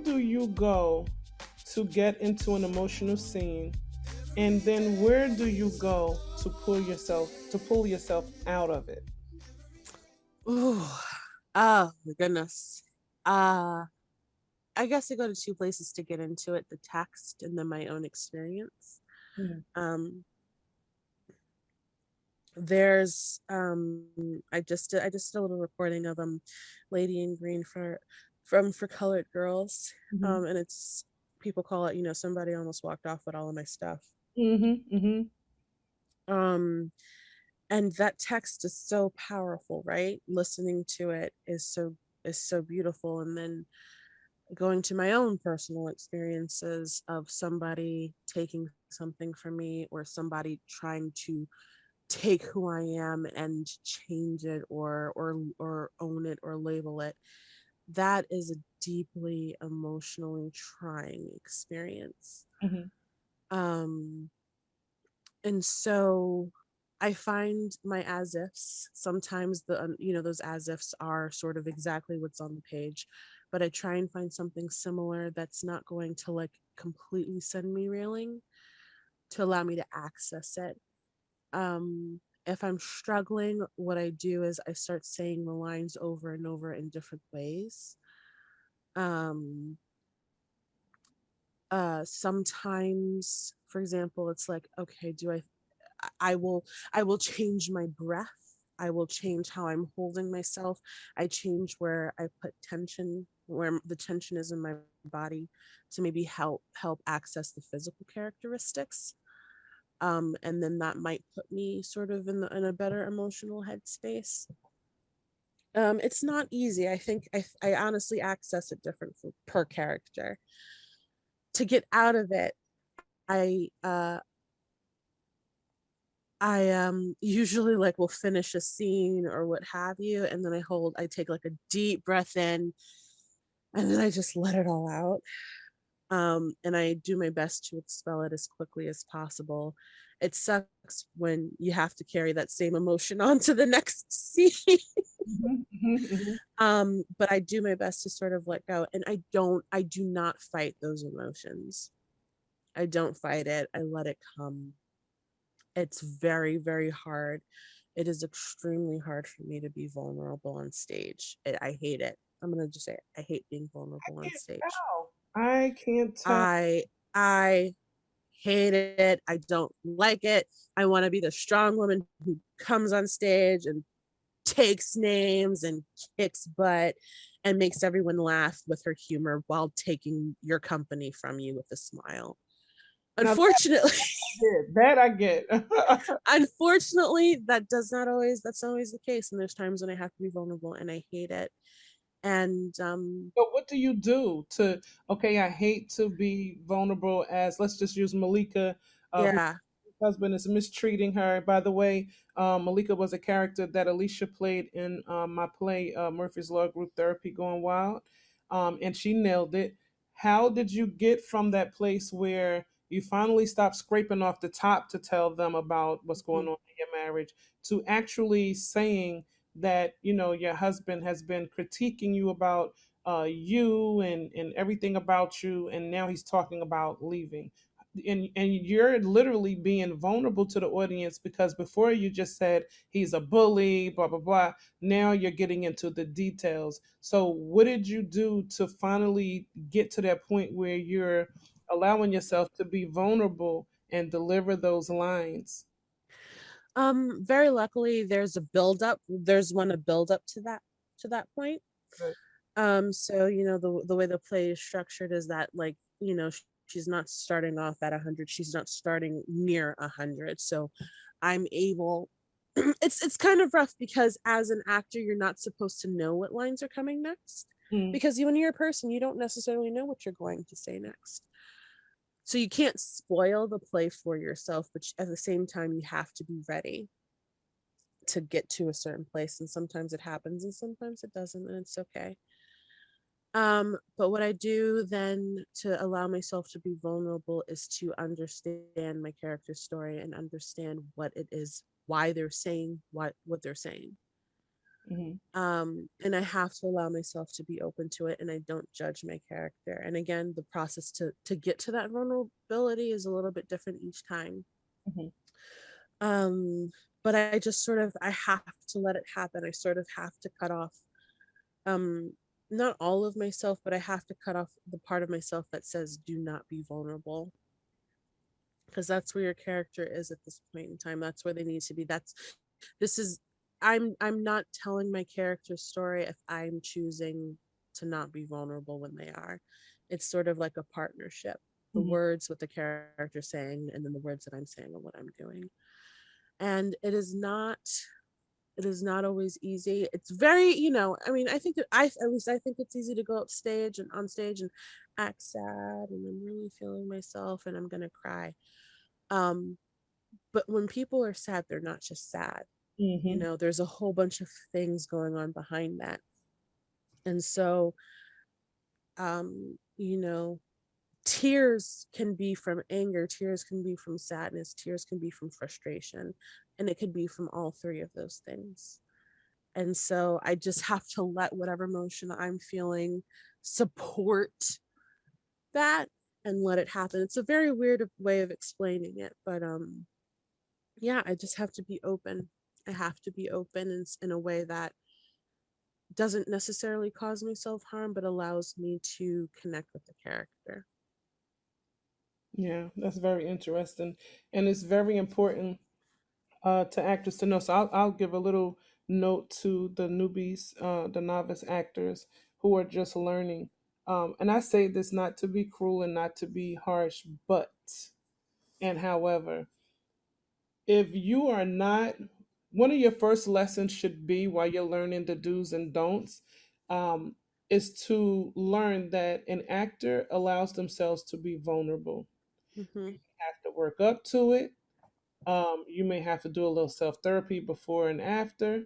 do you go to get into an emotional scene, and then where do you go to pull yourself out of it? Ooh, oh my goodness. Uh, I guess I go to two places to get into it, the text and then my own experience. Mhm. Um, there's I just did a little recording of Lady in Green for Colored Girls. Mhm. And it's people call it, somebody almost walked off with all of my stuff. Mhm. Mhm. Um and that text is so powerful, right? Listening to it is so beautiful. And then going to my own personal experiences of somebody taking something from me, or somebody trying to take who I am and change it, or own it or label it. That is a deeply emotionally trying experience. Mhm. Um and so I find my as ifs. Sometimes those as ifs are sort of exactly what's on the page, but I try and find something similar that's not going to like completely send me reeling, to allow me to access it. If I'm struggling, what I do is I start saying the lines over and over in different ways. Um, Sometimes, for example, it's like, okay, I will I will change my breath. I will change how I'm holding myself. I change where I put tension, where the tension is in my body, to maybe help access the physical characteristics. And then that might put me sort of in a better emotional headspace. It's not easy. I think I honestly access it different per character. To get out of it, I uh, I usually like will finish a scene or what have you, and then I take like a deep breath in, and then I just let it all out. And I do my best to expel it as quickly as possible. It sucks when you have to carry that same emotion on to the next scene. Mhm. Mhm. Mhm. But I do my best to sort of let go, and I do not fight those emotions. I don't fight it. I let it come. It's very, very hard. It is extremely hard for me to be vulnerable on stage. I hate it. I'm gonna just say it. I hate being I vulnerable on can't stage. tell. I can't tell. I I hate it. I don't like it. I want to be the strong woman who comes on stage and takes names and kicks butt and makes everyone laugh with her humor while taking your company from you with a smile. Now Unfortunately, that I get. unfortunately, that's not always the case. And there's times when I have to be vulnerable and I hate it. And But what do you do to? Okay, I hate to be vulnerable. As let's just use Malika, who yeah. husband is mistreating her. By the way, Malika was a character that Alicia played in my play, Murphy's Law Group Therapy Going Wild, and she nailed it. How did you get from that place where you finally stopped scraping off the top to tell them about what's going Mhm. on in your marriage to actually saying that your husband has been critiquing you about you and everything about you, and now he's talking about leaving, and you're literally being vulnerable to the audience because before you just said he's a bully, blah blah blah. Now you're getting into the details. So what did you do to finally get to that point where you're allowing yourself to be vulnerable and deliver those lines? Very luckily there's a build up. There's one a build up to that point. Good. So the way the play is structured is that, like, she's not starting off at 100. She's not starting near 100. So I'm able. It's kind of rough because as an actor, you're not supposed to know what lines are coming next, Mm. because when you're a person, you don't necessarily know what you're going to say next. So you can't spoil the play for yourself, but at the same time, you have to be ready to get to a certain place. And sometimes it happens, and sometimes it doesn't, and it's okay. But what I do then to allow myself to be vulnerable is to understand my character's story and understand what it is, why they're saying what they're saying. Mhm. And I have to allow myself to be open to it, and I don't judge my character. And again, the process to get to that vulnerability is a little bit different each time. Mhm. Um, but I just sort of I have to let it happen. I sort of have to cut off um not all of myself, but I have to cut off the part of myself that says do not be vulnerable, because that's where your character is at this point in time. That's where they need to be. That's this is I'm not telling my character's story if I'm choosing to not be vulnerable when they are. It's sort of like a partnership. The Mhm. words what the character saying and then the words that I'm saying and what I'm doing. And it is not always easy. It's very, I mean, I think that at least I think it's easy to go up stage and on stage and act sad and I'm really feeling myself and I'm gonna cry. Um, but when people are sad, they're not just sad. Mhm. There's a whole bunch of things going on behind that. And so, you know, tears can be from anger, tears can be from sadness, tears can be from frustration, and it could be from all three of those things. And so I just have to let whatever emotion I'm feeling support that and let it happen. It's a very weird way of explaining it, but yeah, I just have to be open. I have to be open in a way that doesn't necessarily cause me self harm, but allows me to connect with the character. Yeah, that's very interesting, and it's very important to actors to know. So I'll give a little note to the newbies, the novice actors who are just learning. And I say this not to be cruel and not to be harsh, but and however, if you are not, one of your first lessons should be while you're learning the do's and don'ts, um, is to learn that an actor allows themselves to be vulnerable. Mm-hmm. Have to work up to it. You may have to do a little self therapy before and after,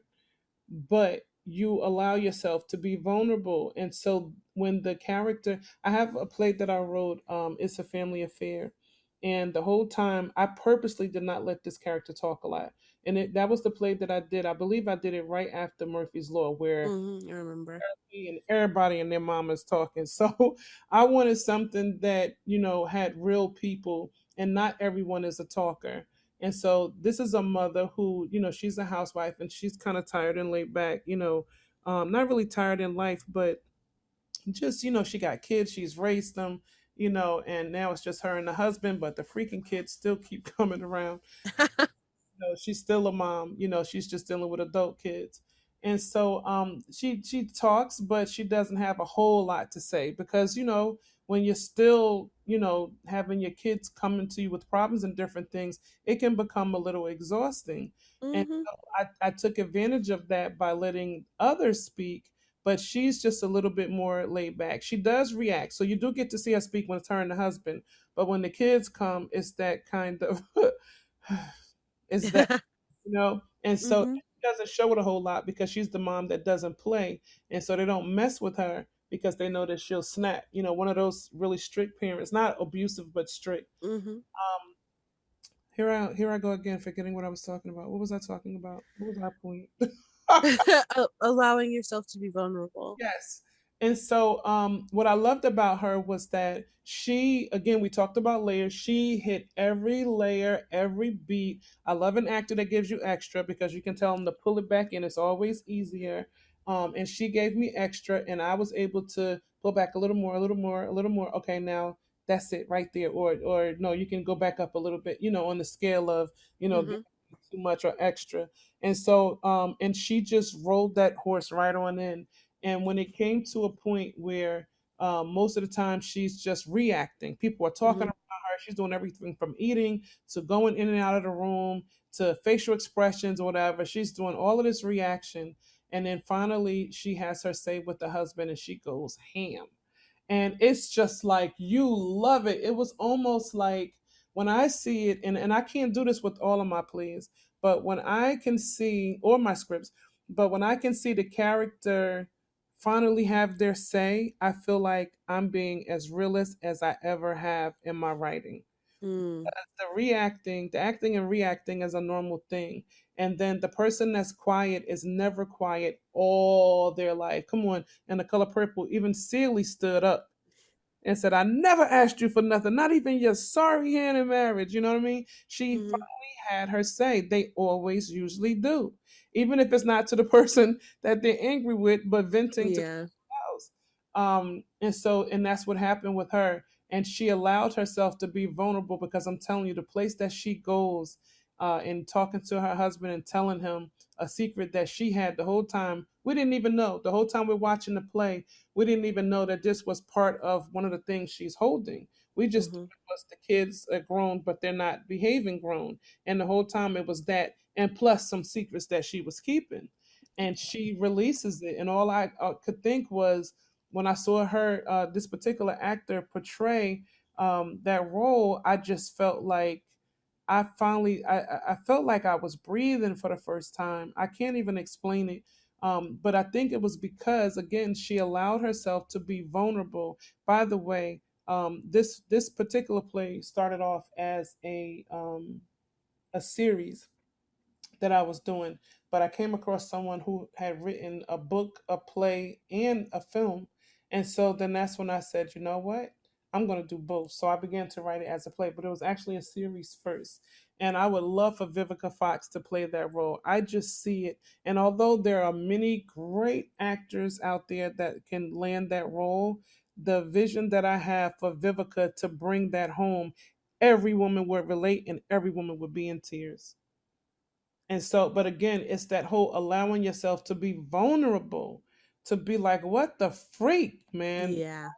but you allow yourself to be vulnerable. And so when the character, I have a play that I wrote, It's a Family Affair. And the whole time I purposely did not let this character talk a lot. And that was the play that I did. I believe I did it right after Murphy's Law, where Mm-hmm. I remember. me and everybody and their mama's talking. So I wanted something that, had real people, and not everyone is a talker. And so this is a mother who, she's a housewife and she's kind of tired and laid back, not really tired in life, but just, she got kids, she's raised them, and now it's just her and the husband, but the freaking kids still keep coming around. She's still a mom. She's just dealing with adult kids. And so she talks, but she doesn't have a whole lot to say because when you're still having your kids coming to you with problems and different things, it can become a little exhausting. And Mm-hmm. so I took advantage of that by letting others speak, but she's just a little bit more laid back. She does react, so you do get to see her speak when it's her and the husband. But when the kids come, it's that kind of is that and so Mm-hmm. she doesn't show it a whole lot because she's the mom that doesn't play, and so they don't mess with her because they know that she'll snap. One of those really strict parents, not abusive but strict. Mm-hmm. um here I go again, forgetting what I was talking about. What was I talking about? What was my point? Allowing yourself to be vulnerable. Yes. And so what I loved about her was that she, again, we talked about layers. She hit every layer, every beat. I love an actor that gives you extra because you can tell them to pull it back in. It's always easier. And she gave me extra, and I was able to pull back a little more, a little more, a little more. Okay, now that's it right there. Or no, you can go back up a little bit, on the scale of, Mm-hmm. too much or extra. And so, and she just rolled that horse right on in. And when it came to a point where most of the time she's just reacting, people are talking Mm-hmm. about her. She's doing everything from eating to going in and out of the room to facial expressions or whatever. She's doing all of this reaction. And then finally, she has her say with the husband and she goes ham. And it's just like you love it. It was almost like when I see it, and I can't do this with all of my plays, but when I can see, or my scripts, but when I can see the character finally have their say, I feel like I'm being as realist as I ever have in my writing. Mm. The acting and reacting is a normal thing. And then the person that's quiet is never quiet all their life. Come on. And The Color Purple, even Celie stood up and said, I never asked you for nothing, not even your sorry hand in marriage. You know what I mean? She Hmm. finally had her say. They always usually do. Even if it's not to the person that they're angry with, but venting to Yeah. house. And that's what happened with her. And she allowed herself to be vulnerable because I'm telling you, the place that she goes in talking to her husband and telling him a secret that she had the whole time, we didn't even know. The whole time we're watching the play, we didn't even know that this was part of one of the things she's holding. We just thought Hmm. it was the kids are grown, but they're not behaving grown. And the whole time it was that, and plus some secrets that she was keeping. And she releases it. And all I could think was, when I saw her, this particular actor, portray that role, I just felt like I felt like I was breathing for the first time. I can't even explain it. But I think it was because, again, she allowed herself to be vulnerable. By the way, this particular play started off as a series that I was doing, but I came across someone who had written a book, a play, and a film. And so then that's when I said, you know what? I'm going to do both. So I began to write it as a play, but it was actually a series first. And I would love for Vivica Fox to play that role. I just see it. And although there are many great actors out there that can land that role, the vision that I have for Vivica to bring that home, every woman would relate and every woman would be in tears. And so, but again, it's that whole allowing yourself to be vulnerable, to be like, what the freak, man? Yeah.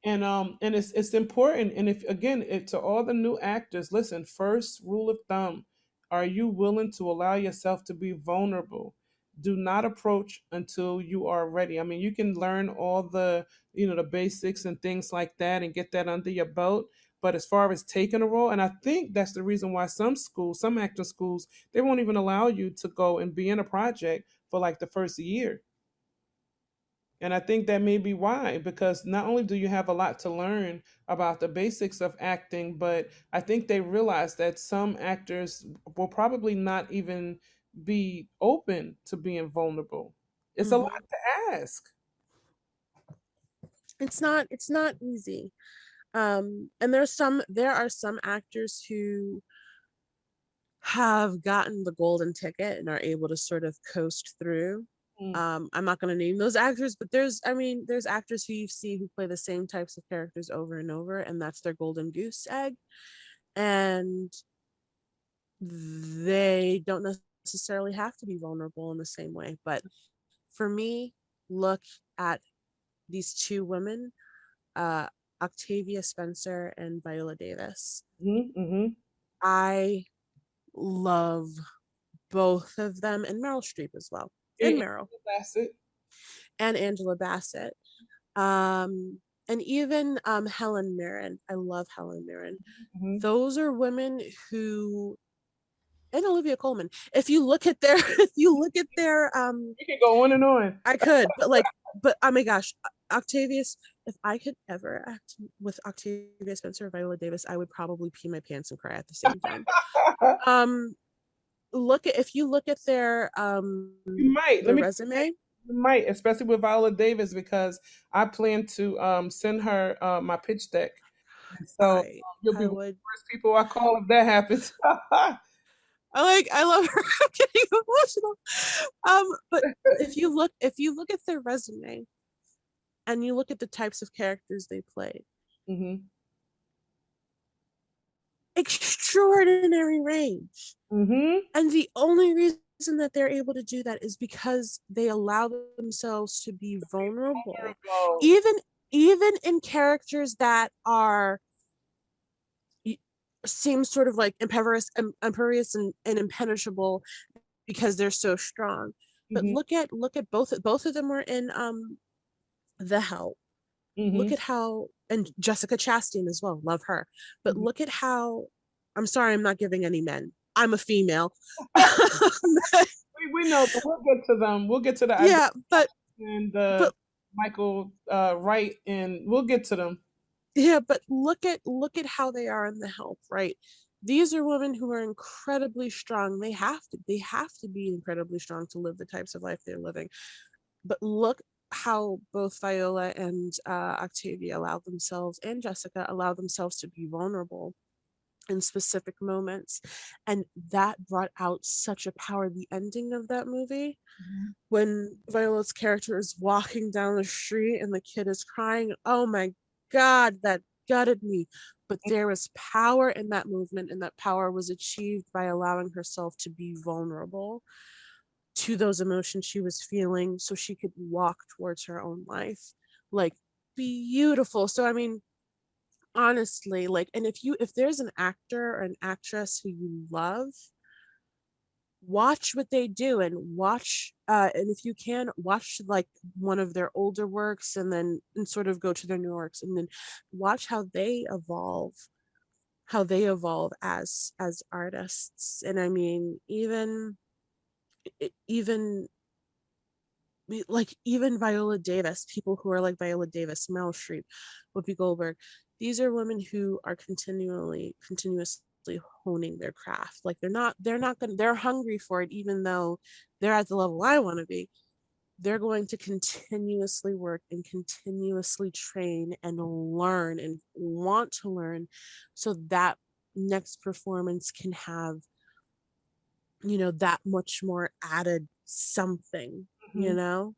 And it's important. And if again, to all the new actors, listen, first rule of thumb, are you willing to allow yourself to be vulnerable? Do not approach until you are ready. I mean, you can learn all the, the basics and things like that and get that under your belt. But as far as taking a role, and I think that's the reason why some schools, some acting schools, they won't even allow you to go and be in a project for like the first year. And I think that may be why, because not only do you have a lot to learn about the basics of acting, but I think they realize that some actors will probably not even be open to being vulnerable. It's a lot Hmm. to ask. It's not easy. And there are some actors who have gotten the golden ticket and are able to sort of coast through. Mm, I'm not going to name those actors, but there's actors who you see who play the same types of characters over and over, and that's their golden goose egg. And they don't necessarily have to be vulnerable in the same way. But for me, look at these two women, uh, Octavia Spencer and Viola Davis. mm-hmm. I love both of them, and Meryl Streep as well, and And Meryl that's it. and Angela Bassett. Um, and even Helen Mirren. I love Helen Mirren. Mm-hmm. Those are women who, and Olivia Colman. If you look at their, if you look at their, You can go on and on. I could, but like, but oh my gosh, Octavius. If I could ever act with Octavia Spencer or Viola Davis, I would probably pee my pants and cry at the same time. Um, look at if you look at You might. Let their me resume. You might, especially with Viola Davis, because I plan to send her my pitch deck. And so you'll be I one of would. the first people I call if that happens. I love her. I'm getting emotional. But if you look at their resume and you look at the types of characters they played, Hmm. extraordinary range. Hmm. And the only reason that they're able to do that is because they allow themselves to be vulnerable, Vulnerable. even even in characters that are seem sort of like imperious and impenetrable because they're so strong. But Hmm. look at both of them were in The Help. Look Hmm. at how, and Jessica Chastain as well, love her. But Hmm. look at how, I'm sorry, I'm not giving any men. I'm a female. We know, but we'll get to them. We'll get to the Isaiah Yeah, but and but Michael Wright, and we'll get to them. Yeah, but look at how they are in the health, right? These are women who are incredibly strong. They have to be incredibly strong to live the types of life they're living. But look how both Viola and Octavia allowed themselves, and Jessica allowed themselves to be vulnerable in specific moments. And that brought out such a power. The ending of that movie, Mhm. when Viola's character is walking down the street and the kid is crying, oh my God, that gutted me. But there was power in that movement, and that power was achieved by allowing herself to be vulnerable to those emotions she was feeling so she could walk towards her own life. Like, beautiful. So, I mean, honestly, like, and if there's an actor or an actress who you love, watch what they do, and watch and if you can, watch like one of their older works, and then and sort of go to their new works, and then watch how they evolve as artists. And I mean, even like even Viola Davis, people who are like Viola Davis, Meryl Streep, Whoopi Goldberg, these are women who are continuously honing their craft. Like they're not gonna they're hungry for it, even though they're at the level I want to be. They're going to continuously work and continuously train and learn and want to learn, so that next performance can have, that much more added something, you Mhm. know?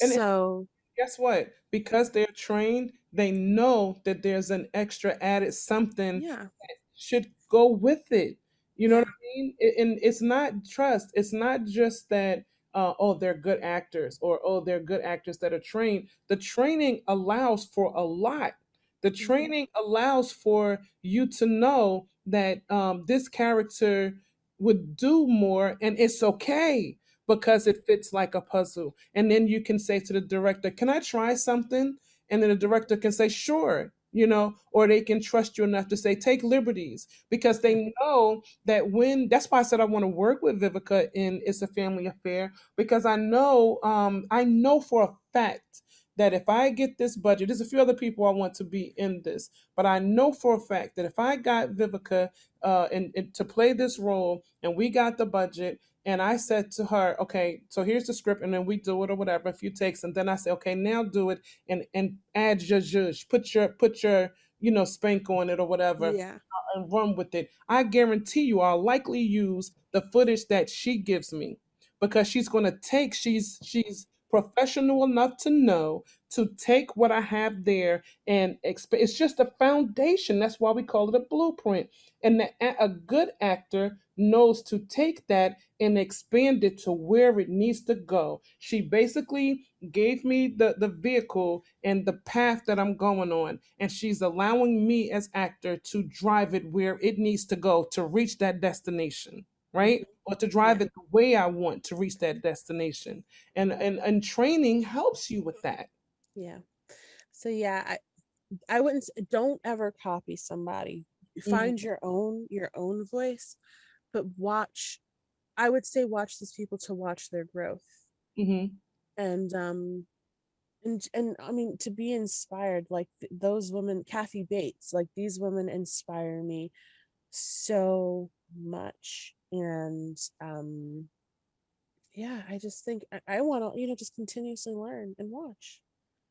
And So, guess what? Because they're trained, they know that there's an extra added something yeah, should go with it. You know what yeah, I mean? And it's not trust. It's not just that, oh, they're good actors, or oh, they're good actors that are trained. The training allows for a lot. The mhm, training allows for you to know that this character would do more, and it's okay because it fits like a puzzle. And then you can say to the director, "Can I try something?" And then the director can say, "Sure." Or they can trust you enough to say, "Take liberties," because yeah, they know that that's why I said I want to work with Vivica in It's a Family Affair, because I know for a fact that if I get this budget, there's a few other people I want to be in this, but I know for a fact that if I got Vivica and to play this role, and we got the budget, and I said to her, "Okay, so here's the script," and then we do it or whatever, a few takes, and then I say, "Okay, now do it and add your zhuzh, put your spank on it or whatever, yeah, and run with it." I guarantee you, I'll likely use the footage that she gives me, because she's going to take she's professional enough to know to take what I have there and it's just a foundation. That's why we call it a blueprint. And a good actor knows to take that and expand it to where it needs to go. She basically gave me the vehicle and the path that I'm going on, and she's allowing me as actor to drive it where it needs to go to reach that destination, mhm, right? Or to yeah, drive it the way I want to reach that destination. And training helps you with that. yeah. So yeah, I wouldn't don't ever copy somebody. Find Hmm. your own voice, but watch. I would say watch these people to watch their growth, Hmm. and I mean, to be inspired, like those women, Kathy Bates, like these women inspire me so much. And yeah, I just think I want to, just continuously learn and watch.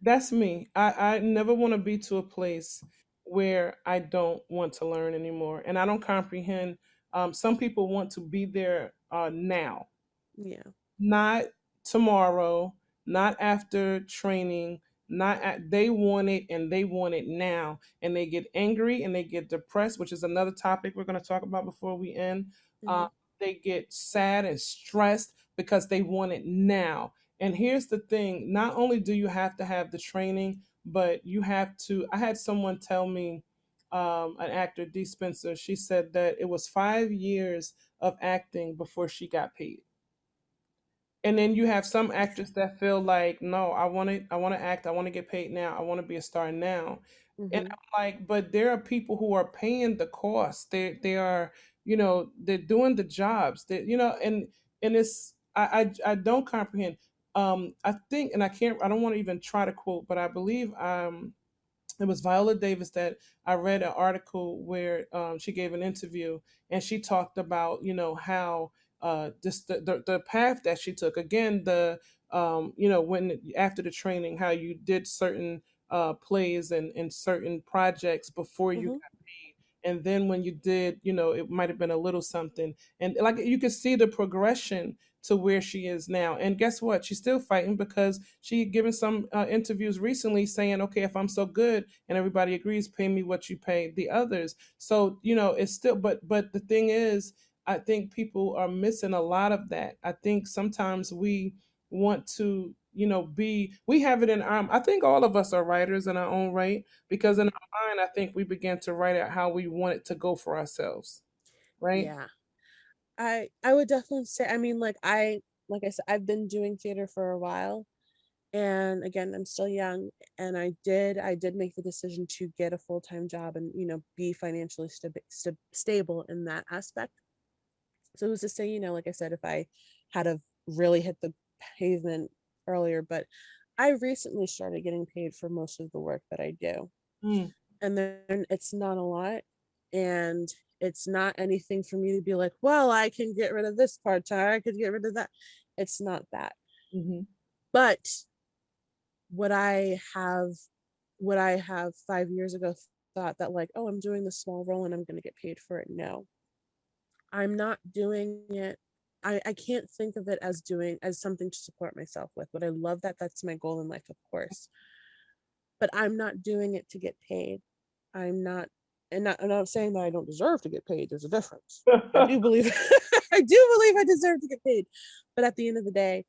That's me. I never want to be to a place where I don't want to learn anymore. And I don't comprehend. Some people want to be there now, Yeah. not tomorrow, not after training, they want it, and they want it now. And they get angry and they get depressed, which is another topic we're going to talk about before we end. Hmm. Uh, they get sad and stressed because they want it now. And here's the thing, not only do you have to have the training, but you have to. I had someone tell me, an actor, Dee Spencer, she said that it was 5 years of acting before she got paid. And then you have some actors that feel like, no, I want to act, I want to get paid now, I want to be a star now. And Hmm. I'm like, but there are people who are paying the cost. They are, they're doing the jobs. And it's I don't comprehend. I think, and I don't want to even try to quote, but I believe it was Viola Davis that I read an article where she gave an interview, and she talked about, how just the path that she took. Again, when after the training, how you did certain plays and certain projects before you Hmm. got paid. And then when you did, it might have been a little something. And like you could see the progression to where she is now. And guess what? She's still fighting because she had given some interviews recently saying, okay, if I'm so good and everybody agrees, pay me what you pay the others. So, it's still, but the thing is, I think people are missing a lot of that. I think sometimes we want to, we have it in our, I think all of us are writers in our own right, because in our mind, I think we began to write out how we want it to go for ourselves, right? Yeah. I would definitely say, I mean, like I said, I've been doing theater for a while, and again, I'm still young, and I did make the decision to get a full-time job and, be financially stable in that aspect. So it was to say, like I said, if I had have really hit the pavement earlier, but I recently started getting paid for most of the work that I do. Mm, And then it's not a lot. And it's not anything for me to be like, well, I can get rid of this part time, I could get rid of that. It's not that. mm-hmm, But what I have what I have 5 years ago thought that, like, oh, I'm doing this small role and I'm gonna get paid for it. No. I'm not doing it. I can't think of it as doing as something to support myself with. But I love that that's my goal in life, of course. But I'm not doing it to get paid. I'm not, and I'm not saying that I don't deserve to get paid. There's a difference. I do believe I do believe I deserve to get paid. But at the end of the day,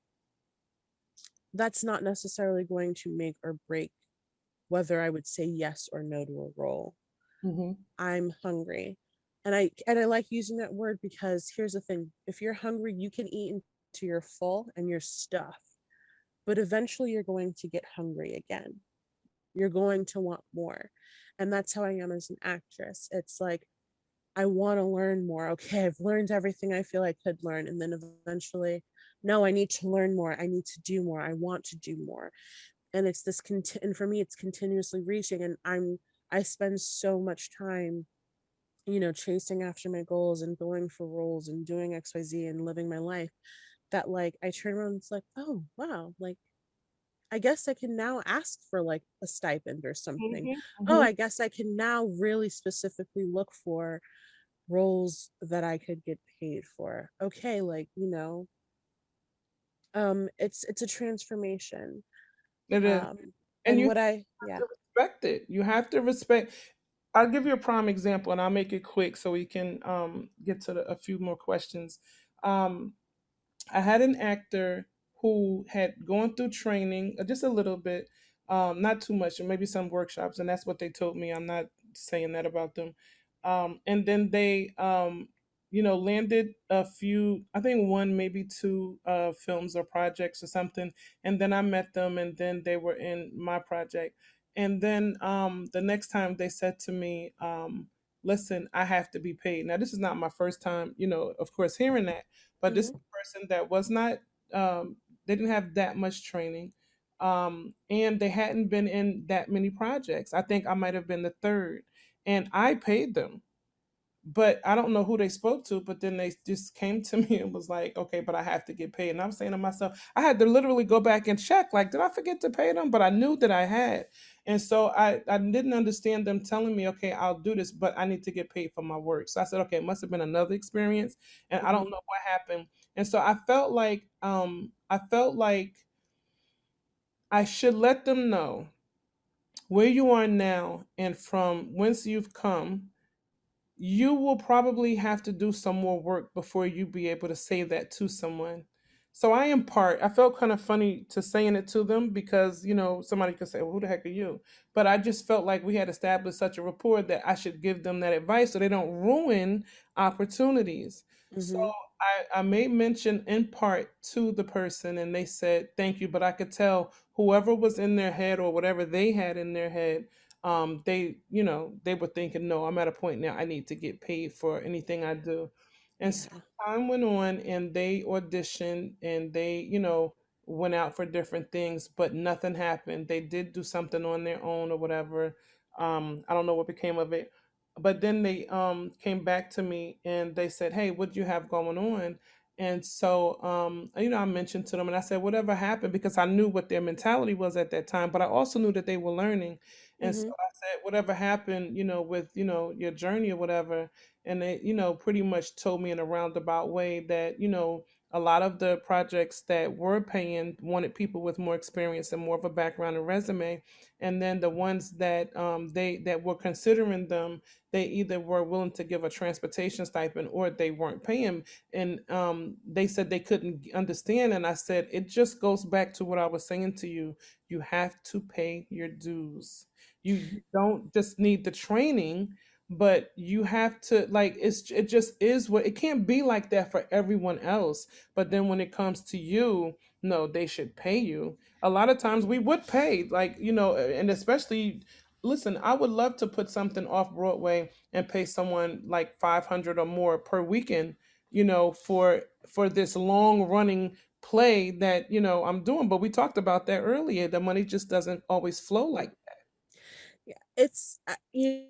that's not necessarily going to make or break whether I would say yes or no to a role. mm-hmm, I'm hungry. And I like using that word because here's the thing. If you're hungry, you can eat until you're full and you're stuffed. But eventually you're going to get hungry again. You're going to want more. And that's how I am as an actress. It's like I want to learn more. Okay, I've learned everything I feel I could learn. And then eventually, no, I need to learn more. I need to do more. I want to do more. And it's and for me, it's continuously reaching. And I spend so much time, chasing after my goals and going for roles and doing XYZ and living my life, that, like, I turn around and it's like, oh wow, like I guess I can now ask for like a stipend or something. mm-hmm, Oh, mm-hmm. I guess I can now really specifically look for roles that I could get paid for. Okay, like, it's a transformation. It is. Um And and you what I have yeah. to respect it. You have to respect. I'll give you a prime example, and I'll make it quick so we can get to a few more questions. Um, I had an actor who had gone through training just a little bit, not too much, and maybe some workshops, and that's what they told me. I'm not saying that about them. And then they, landed a few, I think one, maybe two films or projects or something. And then I met them, and then they were in my project. And then the next time they said to me, listen, I have to be paid. Now, this is not my first time, of course, hearing that, but this Mhm. person that was not, they didn't have that much training, and they hadn't been in that many projects. I think I might have been the third, and I paid them, but I don't know who they spoke to. But then they just came to me and was like, okay, but I have to get paid. And I'm saying to myself, I had to literally go back and check, like, did I forget to pay them? But I knew that I had. And so I didn't understand them telling me, okay, I'll do this, but I need to get paid for my work. So I said, okay, it must have been another experience. And I don't Mhm. know what happened. And so I felt like I should let them know where you are now and from whence you've come. You will probably have to do some more work before you be able to say that to someone. So I felt kind of funny to saying it to them because, somebody could say, well, who the heck are you? But I just felt like we had established such a rapport that I should give them that advice so they don't ruin opportunities. So Mhm. I made mention in part to the person, and they said, thank you. But I could tell whoever was in their head or whatever they had in their head, they were thinking, no, I'm at a point now I need to get paid for anything I do. And so Yeah. time went on, and they auditioned, and they, went out for different things, but nothing happened. They did do something on their own or whatever. I don't know what became of it. But then they came back to me and they said, "Hey, what do you have going on?" And so I mentioned to them and I said, "Whatever happened," because I knew what their mentality was at that time, but I also knew that they were learning. And so Mhm. I said, "Whatever happened, with your journey or whatever." And they, pretty much told me in a roundabout way that, a lot of the projects that were paying wanted people with more experience and more of a background and resume, and then the ones that they that were considering them, they either were willing to give a transportation stipend or they weren't paying. And they said they couldn't understand, and I said it just goes back to what I was saying to you. You have to pay your dues. You don't just need the training, but you have to, like, it just is what it can't be like that for everyone else. But then when it comes to you, no, they should pay you. A lot of times we would pay, like, and especially, listen, I would love to put something off Broadway and pay someone like 500 or more per weekend, for this long running play that, I'm doing. But we talked about that earlier. The money just doesn't always flow like Yeah, it's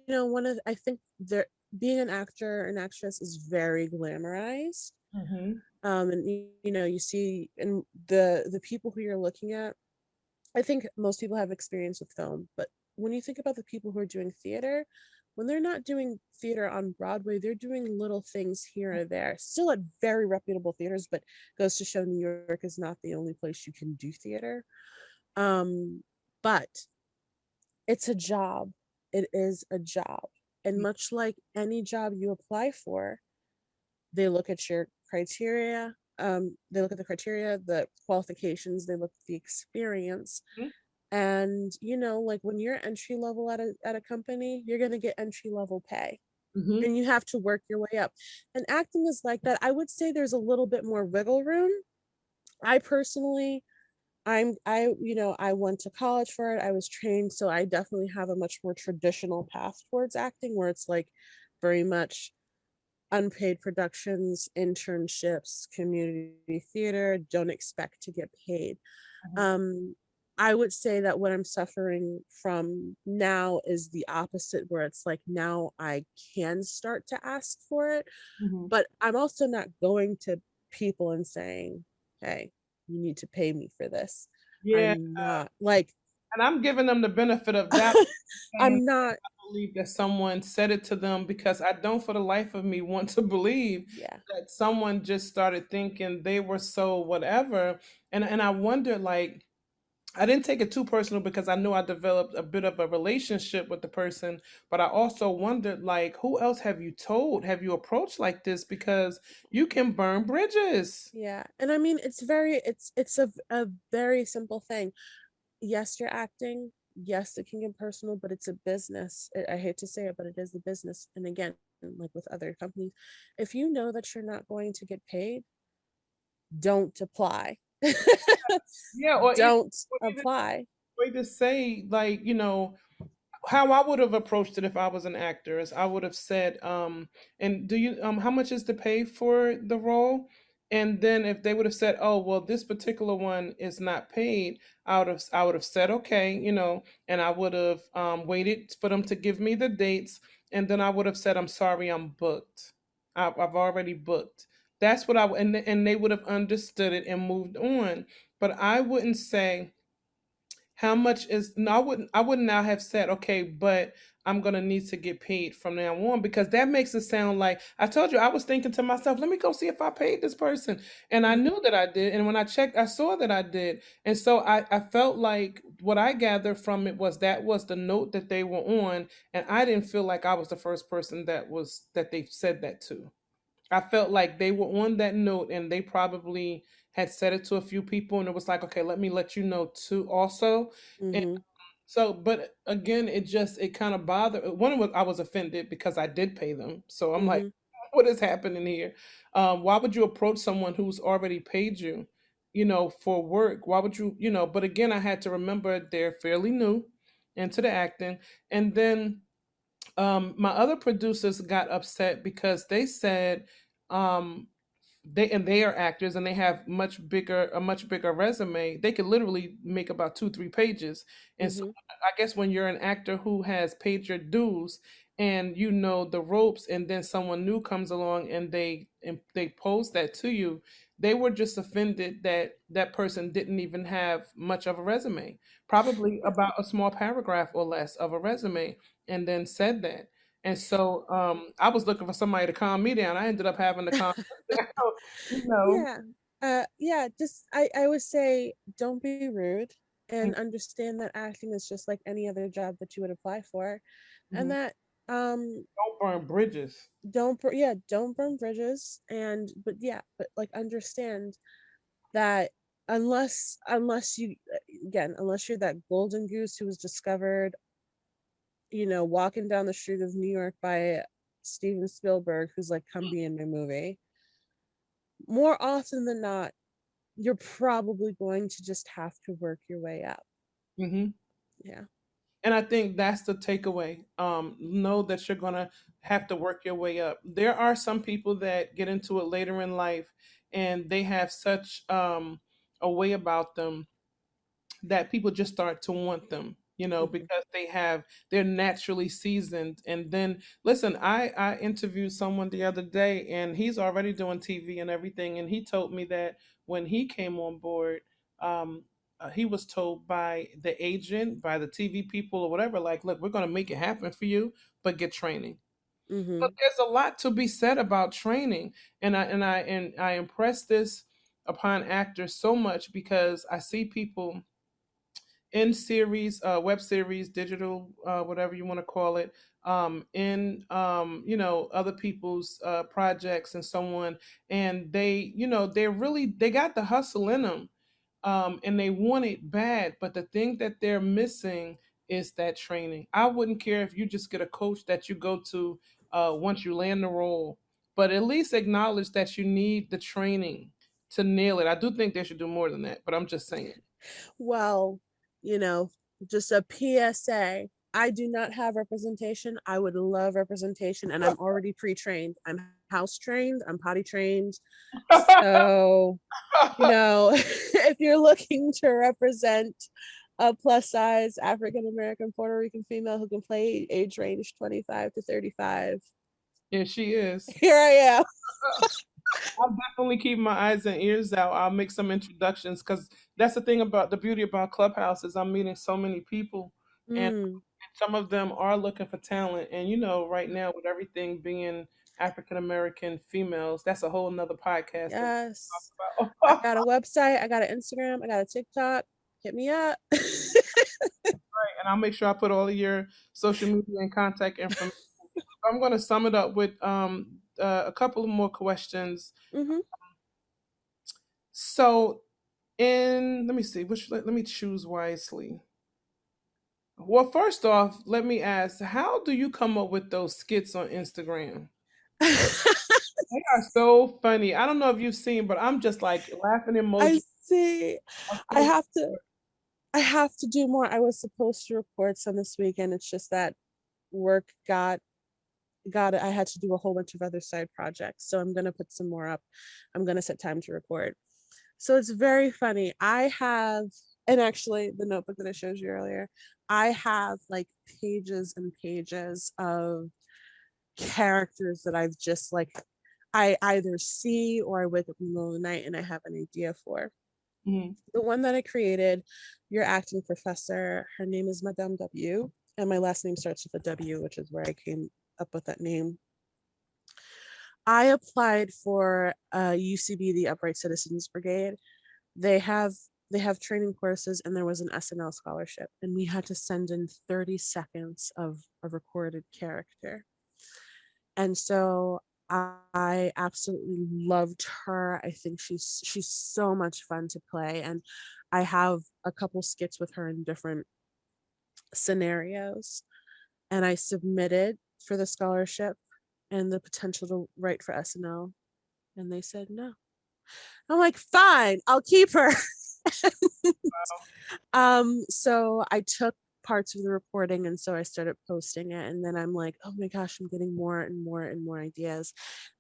one of I think there being an actor and actress is very glamorized. that. Hmm. And you see, and the people who you're looking at, I think most people have experience with film, but when you think about the people who are doing theater, when they're not doing theater on Broadway, they're doing little things here or there, still at very reputable theaters, but goes to show New York is not the only place you can do theater. But it's a job. It is a job. And much like any job you apply for, they look at your criteria. They look at the criteria, the qualifications, they look at the experience. And like when you're entry level at a company, you're gonna get entry level pay. Hmm. And you have to work your way up. And acting is like that. I would say there's a little bit more wiggle room. I personally I went to college for it. I was trained, so I definitely have a much more traditional path towards acting where it's like very much unpaid productions, internships, community theater, don't expect to get paid. Um, I would say that what I'm suffering from now is the opposite, where it's like now I can start to ask for it, Hmm. but I'm also not going to people and saying, hey, you need to pay me for this. Yeah, I'm not like, and I'm giving them the benefit of doubt, saying I'm not, believe that someone said it to them, because I don't for the life of me want to believe yeah, that someone just started thinking they were so whatever. And I wonder, like, I didn't take it too personal because I knew I developed a bit of a relationship with the person, but I also wondered, like, who else have you told? Have you approached like this? Because you can burn bridges. yeah. And I mean, it's a very simple thing. Yes, you're acting. Yes, it can get personal, but it's a business. I hate to say it, but it is a business. And again, like with other companies, if you know that you're not going to get paid, don't apply. Yeah, Don't or even apply. way to say, like, how I would have approached it if I was an actor is I would have said, and do you how much is to pay for the role? And then if they would have said, oh well, this particular one is not paid, I would have said okay, and I would have waited for them to give me the dates, and then I would have said, I'm sorry, I'm booked. I've already booked. That's what and they would have understood it and moved on. But I wouldn't say how much is no, I wouldn't now have said, okay, but I'm gonna need to get paid from now on, because that makes it sound like I told you. I was thinking to myself, let me go see if I paid this person. And I knew that I did. And when I checked, I saw that I did. And so I felt like what I gathered from it was that was the note that they were on. And I didn't feel like I was the first person that they said that to. I felt like they were on that note and they probably had said it to a few people, and it was like, okay, let me let you know too also. And Mm-hmm. so, but again, it kind of bothered. One was I was offended because I did pay them. So I'm like, Mm-hmm. what is happening here? Why would you approach someone who's already paid you, for work? Why would you? But again, I had to remember they're fairly new into the acting. And then my other producers got upset because they said, um, they are actors and they have much bigger resume. They could literally make about 2 3 pages. And so Mm-hmm. I guess when you're an actor who has paid your dues and you know the ropes, and then someone new comes along and they pose that to you, they were just offended that that person didn't even have much of a resume, probably about a small paragraph or less of a resume, and then said that. And so I was looking for somebody to calm me down. I ended up having to calm down, you know. Yeah. Yeah, just I would say don't be rude and understand that acting is just like any other job that you would apply for. And Mhm. that um Don't burn bridges. don't burn bridges, and but yeah, but like understand that unless you again, unless you're that golden goose who was discovered, walking down the street of New York by Steven Spielberg, who's like, come be in my movie. More often than not, you're probably going to just have to work your way up. Hmm. Yeah. And I think that's the takeaway. Know that you're gonna have to work your way up. There are some people that get into it later in life, and they have such a way about them that people just start to want them, Hmm. because they're naturally seasoned. And then listen, I interviewed someone the other day, and he's already doing TV and everything, and he told me that when he came on board, um he was told by the agent, by the TV people or whatever, like, look, we're going to make it happen for you, but get training. But Hmm. there's a lot to be said about training, and I impress this upon actors so much, because I see people in series, web series, digital, whatever you want to call it, in other people's projects and so on, and they got the hustle in them, and they want it bad. But the thing that they're missing is that training. I wouldn't care if you just get a coach that you go to once you land the role, but at least acknowledge that you need the training to nail it. I do think they should do more than that, but I'm just saying. Well, you know, just a PSA. I do not have representation. I would love representation, and I'm already pre-trained. I'm house trained. I'm potty trained. So, if you're looking to represent a plus size African American Puerto Rican female who can play age range 25 to 35, Yeah, she is. here I am. I'll definitely keep my eyes and ears out. I'll make some introductions, because that's the thing about the beauty about Clubhouse is I'm meeting so many people, and Mm, some of them are looking for talent. And right now with everything being African American females, that's a whole nother podcast that we yes. talk I about. got a website, I got an Instagram, I got a TikTok. Hit me up. And I'll make sure I put all of your social media and contact information. I'm going to sum it up with a couple of more questions. Hmm. So, let me see, let me choose wisely. Well, first off, let me ask, how do you come up with those skits on Instagram? They are so funny. I don't know if you've seen, but I'm just like laughing I emoji. see. I'm I so- have to I have to do more. I was supposed to record some this weekend. It's just that work got it. I had to do a whole bunch of other side projects. So I'm gonna put some more up. I'm gonna set time to record. So it's very funny. I have, and actually the notebook that I showed you earlier, I have like pages and pages of characters that I've just like I either see or I wake up in the middle of the night and I have an idea for. Mhm. The one that I created, your acting professor, her name is Madame W, and my last name starts with a W, which is where I came up with that name. I applied for UCB, the Upright Citizens Brigade. They have they have training courses, and there was an SNL scholarship, and we had to send in 30 seconds of a recorded character. And so I absolutely loved her. I think she's so much fun to play, and I have a couple skits with her in different scenarios. And I submitted for the scholarship and the potential to write for SNL, and they said no. I'm like, fine, I'll keep her. So I took parts of the recording, and so I started posting it, and then I'm like, oh my gosh, I'm getting more and more and more ideas.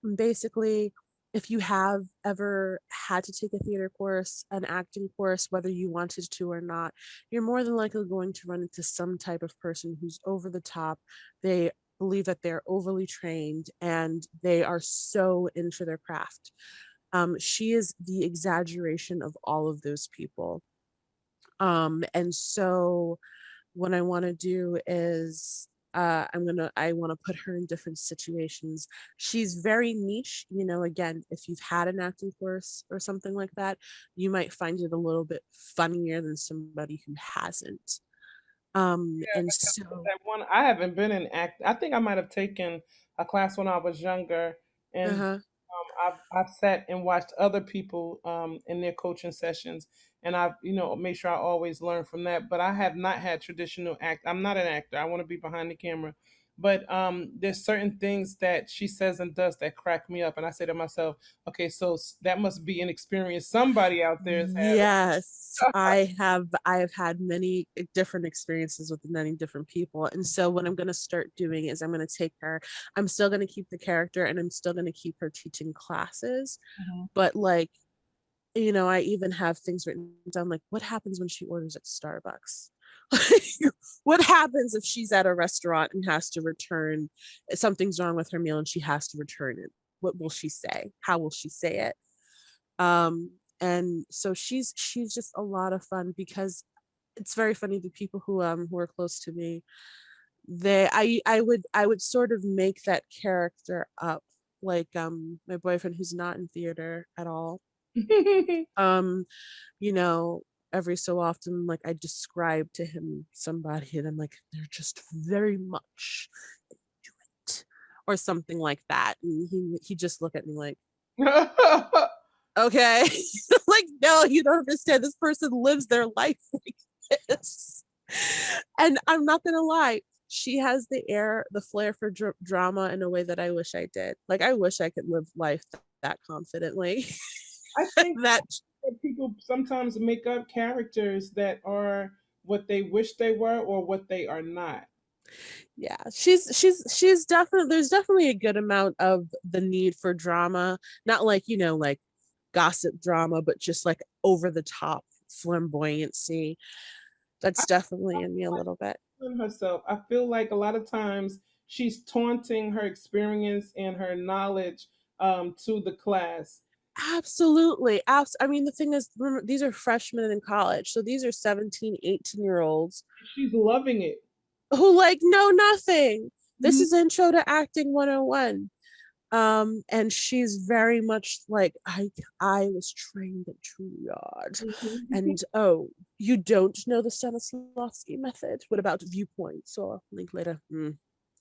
And basically if you have ever had to take a theater course, an acting course, whether you wanted to or not, you're more than likely going to run into some type of person who's over the top. They believe that they're overly trained and they are so into their craft. She is the exaggeration of all of those people. And so what I want to do is I want to put her in different situations. She's very niche, you know, again, if you've had an acting course or something like that, you might find it a little bit funnier than somebody who hasn't. And so That one, I haven't been in act. I think I might have taken a class when I was younger, and uh-huh. I've sat and watched other people in their coaching sessions, and I've made sure I always learn from that. But I have not had traditional act. I'm not an actor. I want to be behind the camera. But there's certain things that she says and does that crack me up, and I say to myself, okay, so that must be an experience somebody out there is having. Yes, I have had many different experiences with many different people. And so what I'm going to start doing is I'm going to take her, I'm still going to keep the character and I'm still going to keep her teaching classes, Mhm. but like, you know, I even have things written down like what happens when she orders at Starbucks? What happens if she's at a restaurant and has to return, something's wrong with her meal and she has to return it? What will she say? How will she say it? And so she's just a lot of fun because it's very funny. The people who are close to me, I would sort of make that character up, like my boyfriend who's not in theater at all. um you know, every so often, like I describe to him somebody and I'm like, they're just very much it, or something like that, and he just look at me like, okay. Like, no, you don't understand, this person lives their life like this. And I'm not gonna lie, she has the air, the flair for drama in a way that I wish I did. Like I wish I could live life that confidently. I think That that people sometimes make up characters that are what they wish they were or what they are not. yeah, she's definitely, there's definitely a good amount of the need for drama, not like, you know, like gossip drama, but just like over the top flamboyancy. I That's definitely in me a little bit. feel herself. I feel like a lot of times she's taunting her experience and her knowledge to the class. Absolutely. I mean, the thing is, remember, these are freshmen in college. So these are 17, 18-year olds She's loving it. who like know nothing. This Mhm. is Intro to Acting 101. And she's very much like, I was trained at Juilliard. Mhm. And oh, you don't know the Stanislavski method? What about viewpoints or link later? You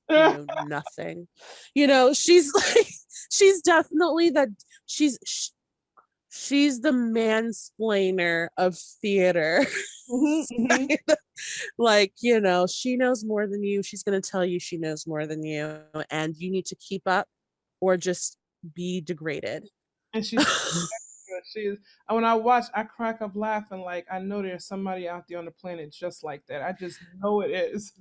know nothing. You know, she's like, she's definitely that, she's she's the mansplainer of theater. Mhm, mhm. Like, you know, she knows more than you. She's going to tell you she knows more than you, and you need to keep up or just be degraded. And she's so good. She is. And when I watch, I crack up laughing. Like I know there's somebody out there on the planet just like that. I just know it is.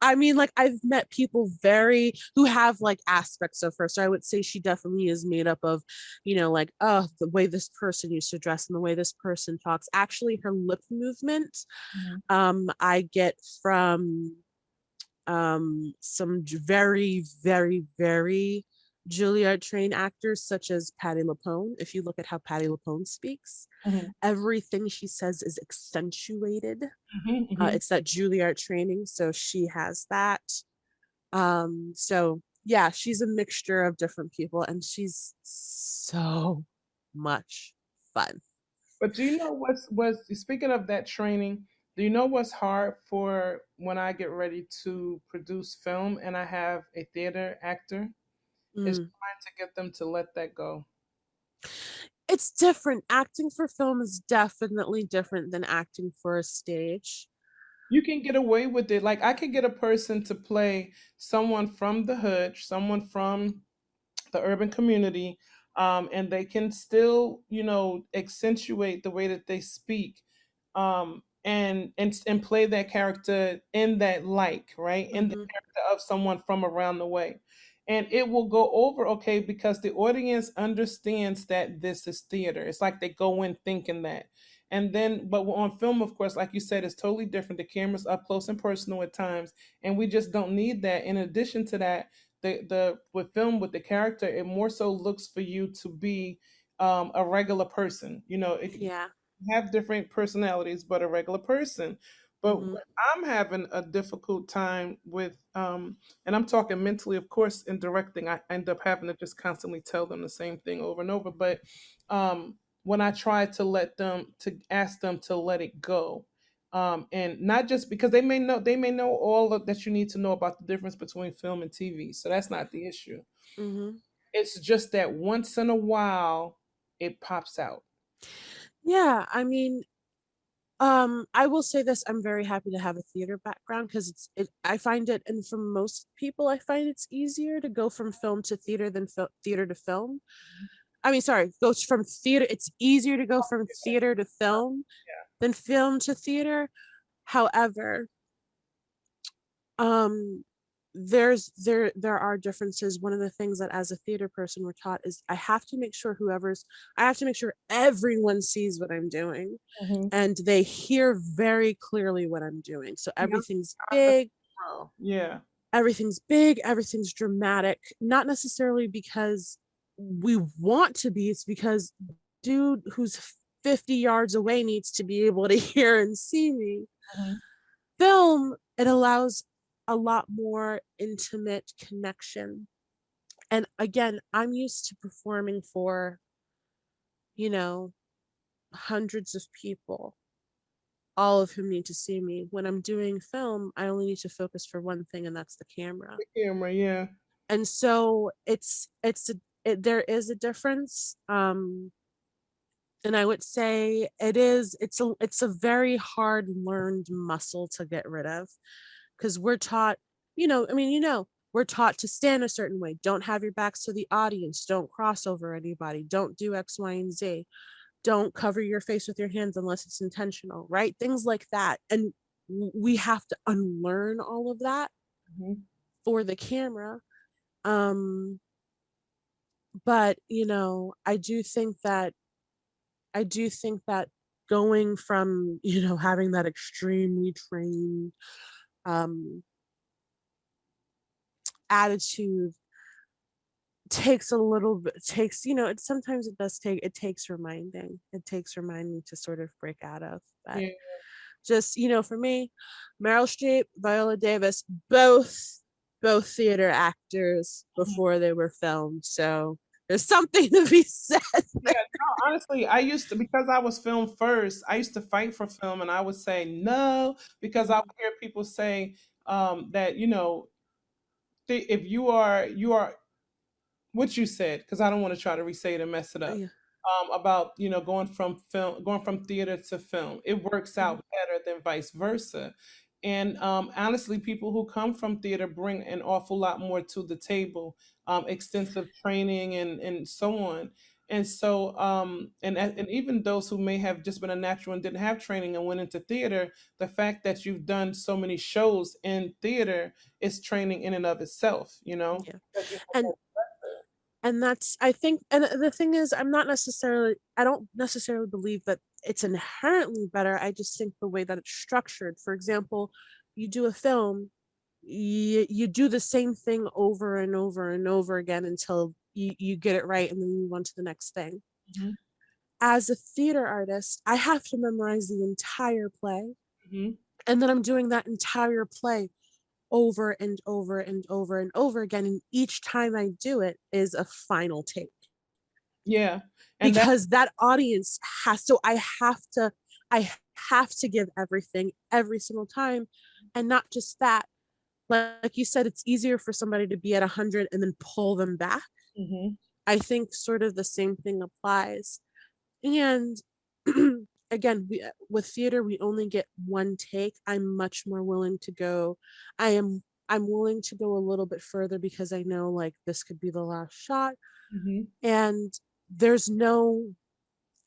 I mean, like I've met people very who have like aspects of her. So I would say she definitely is made up of, you know, like, oh, the way this person used to dress and the way this person talks. Actually, her lip movement, Mhm. I get from some very, very, very Juilliard trained actors such as Patti LuPone. If you look at how Patti LuPone speaks, Mhm. everything she says is accentuated. Mhm. Mhm. It's that Juilliard training, so she has that. So yeah, she's a mixture of different people, and she's so much fun. But do you know what's speaking of that training? Do you know what's hard for when I get ready to produce film and I have a theater actor? Is Mm. trying to get them to let that go. It's different. Acting for film is definitely different than acting for a stage. You can get away with it. Like I could get a person to play someone from the hood, someone from the urban community, and they can still, accentuate the way that they speak, and play that character in that like, right, in the Hmm. character of someone from around the way. and it will go over okay because the audience understands that this is theater. It's like they go in thinking that. And then, but on film, of course, like you said, it's totally different. The camera's up close and personal at times, and we just don't need that. In addition to that, the with film with the character, it more so looks for you to be a regular person. You know, it can Yeah. have different personalities, but a regular person. But Hmm. what I'm having a difficult time with, and I'm talking mentally, of course, in directing, I end up having to just constantly tell them the same thing over and over. But when I try to let them, to ask them to let it go, and not just because they may know all of, that you need to know about the difference between film and TV. So that's not the issue. Hmm. It's just that once in a while, it pops out. Yeah, I mean, I will say this, I'm very happy to have a theater background because I find it, and for most people, I find it's easier to go from film to theater than theater to film. I mean, sorry, goes from theater. It's easier to go from theater to film than film to theater. However, um, there are differences. One of the things that as a theater person we're taught is I have to make sure everyone sees what I'm doing Mhm. and they hear very clearly what I'm doing. So Yeah, I yeah. everything's big, everything's dramatic, not necessarily because we want to be, it's because dude who's 50 yards away needs to be able to hear and see me. Mhm. Film, it allows a lot more intimate connection. And again, I'm used to performing for, you know, hundreds of people, all of whom need to see me. When I'm doing film, I only need to focus for one thing, and that's the camera. The camera, yeah. And so there is a difference. And I would say it's a very hard learned muscle to get rid of because we're taught, I mean, we're taught to stand a certain way. Don't have your backs to the audience. Don't cross over anybody. Don't do X, Y, and Z. Don't cover your face with your hands unless it's intentional, right? Things like that. And we have to unlearn all of that Mhm. for the camera. Um, but I do think that going from, having that extremely trained um attitude takes a little bit takes it sometimes it does take it takes reminding to sort of break out of. But Yeah. just, for me, Meryl Streep, Viola Davis, both theater actors Mhm. before they were filmed, so there's something to be said there. Yeah, no, honestly, I used to, because I was film first, I used to fight for film and I would say no because I would Mhm. hear people say that, if you are what you said, because I don't want to try to re-say it and mess it up. Yeah. About going from theater to film, it works Mhm. out better than vice versa. And honestly, people who come from theater bring an awful lot more to the table, extensive training and so on. And so, and even those who may have just been a natural and didn't have training and went into theater, the fact that you've done so many shows in theater is training in and of itself. Yeah. Because you And that's, I think, and the thing is, I don't necessarily believe that it's inherently better. I just think the way that it's structured, for example, you do a film, you do the same thing over and over and over again until you get it right, and then you move on to the next thing. Mhm, As a theater artist, I have to memorize the entire play, mhm. and then I'm doing that entire play over and over and over and over again, and each time I do it is a final take, Yeah, and that because that audience has so I have to give everything every single time. And not just that, like you said, it's easier for somebody to be at 100 and then pull them back. mhm, I think sort of the same thing applies. And again, with theater we only get one take. I'm much more willing to go I am I'm willing to go a little bit further because I know, like, this could be the last shot. mhm. And there's no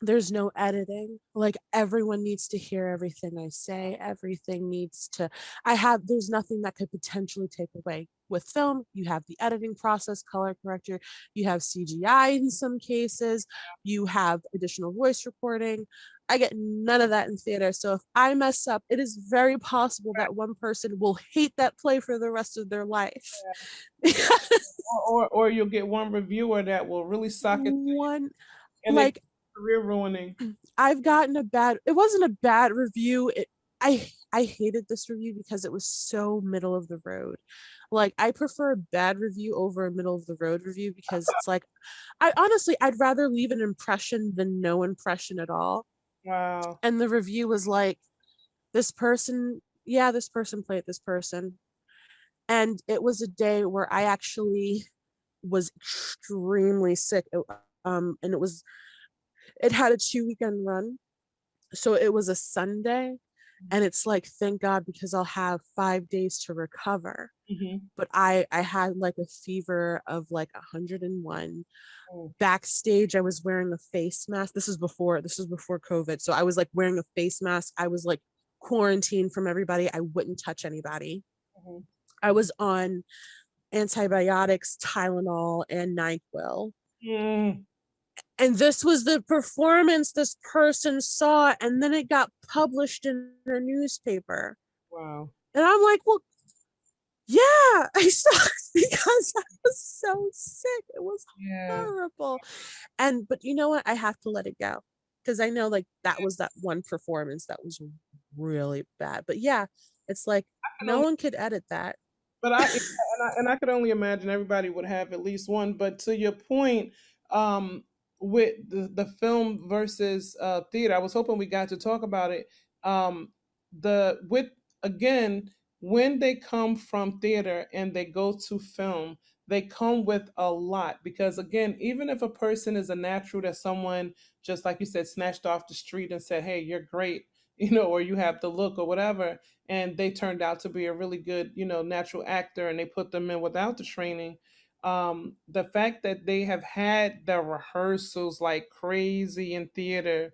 there's no editing. Like everyone needs to hear everything I say. Everything needs to, there's nothing that could potentially take away. With film, you have the editing process, color corrector, you have CGI in some cases, you have additional voice recording. I get none of that in theater. So if I mess up, it is very possible that one person will hate that play for the rest of their life. Or you'll get one reviewer that will really suck it One, and it like, career ruining. I've gotten a bad, it wasn't a bad review. I hated this review because it was so middle of the road. Like I prefer a bad review over a middle of the road review because it's like I honestly I'd rather leave an impression than no impression at all. Wow. And the review was like, this person, yeah, this person played this person. And it was a day where I actually was extremely sick. And it had a 2 weekend run. So it was a Sunday. And it's like, thank God, because I'll have 5 days to recover. Hmm. But I had like a fever of like 101. Backstage, I was wearing a face mask. This was before COVID. So I was like wearing a face mask. I was like quarantined from everybody. I wouldn't touch anybody. Hmm. I was on antibiotics, Tylenol, and NyQuil. Mm. And this was the performance this person saw, and then it got published in a newspaper. Wow. And I'm like, well, yeah, I sucked because I was so sick. It was Yeah. horrible. And but you know what? I have to let it go because I know like that was that one performance that was really bad. But yeah, it's like no one could edit that. But I could only imagine everybody would have at least one. But to your point, with the film versus theater, I was hoping we got to talk about it. The with again when they come from theater and they go to film, they come with a lot because again, even if a person is a natural that someone just like you said snatched off the street and said, "Hey, you're great," or you have the look or whatever, and they turned out to be a really good, natural actor, and they put them in without the training. The fact that they have had the rehearsals like crazy in theater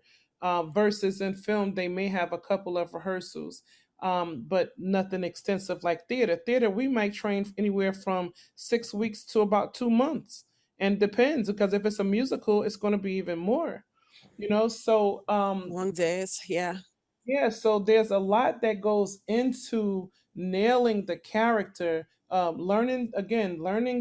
versus in film, they may have a couple of rehearsals, but nothing extensive like theater. Theater, we might train anywhere from 6 weeks to about 2 months, and depends because if it's a musical, it's going to be even more. So Long days, yeah. yeah, so there's a lot that goes into nailing the character, learning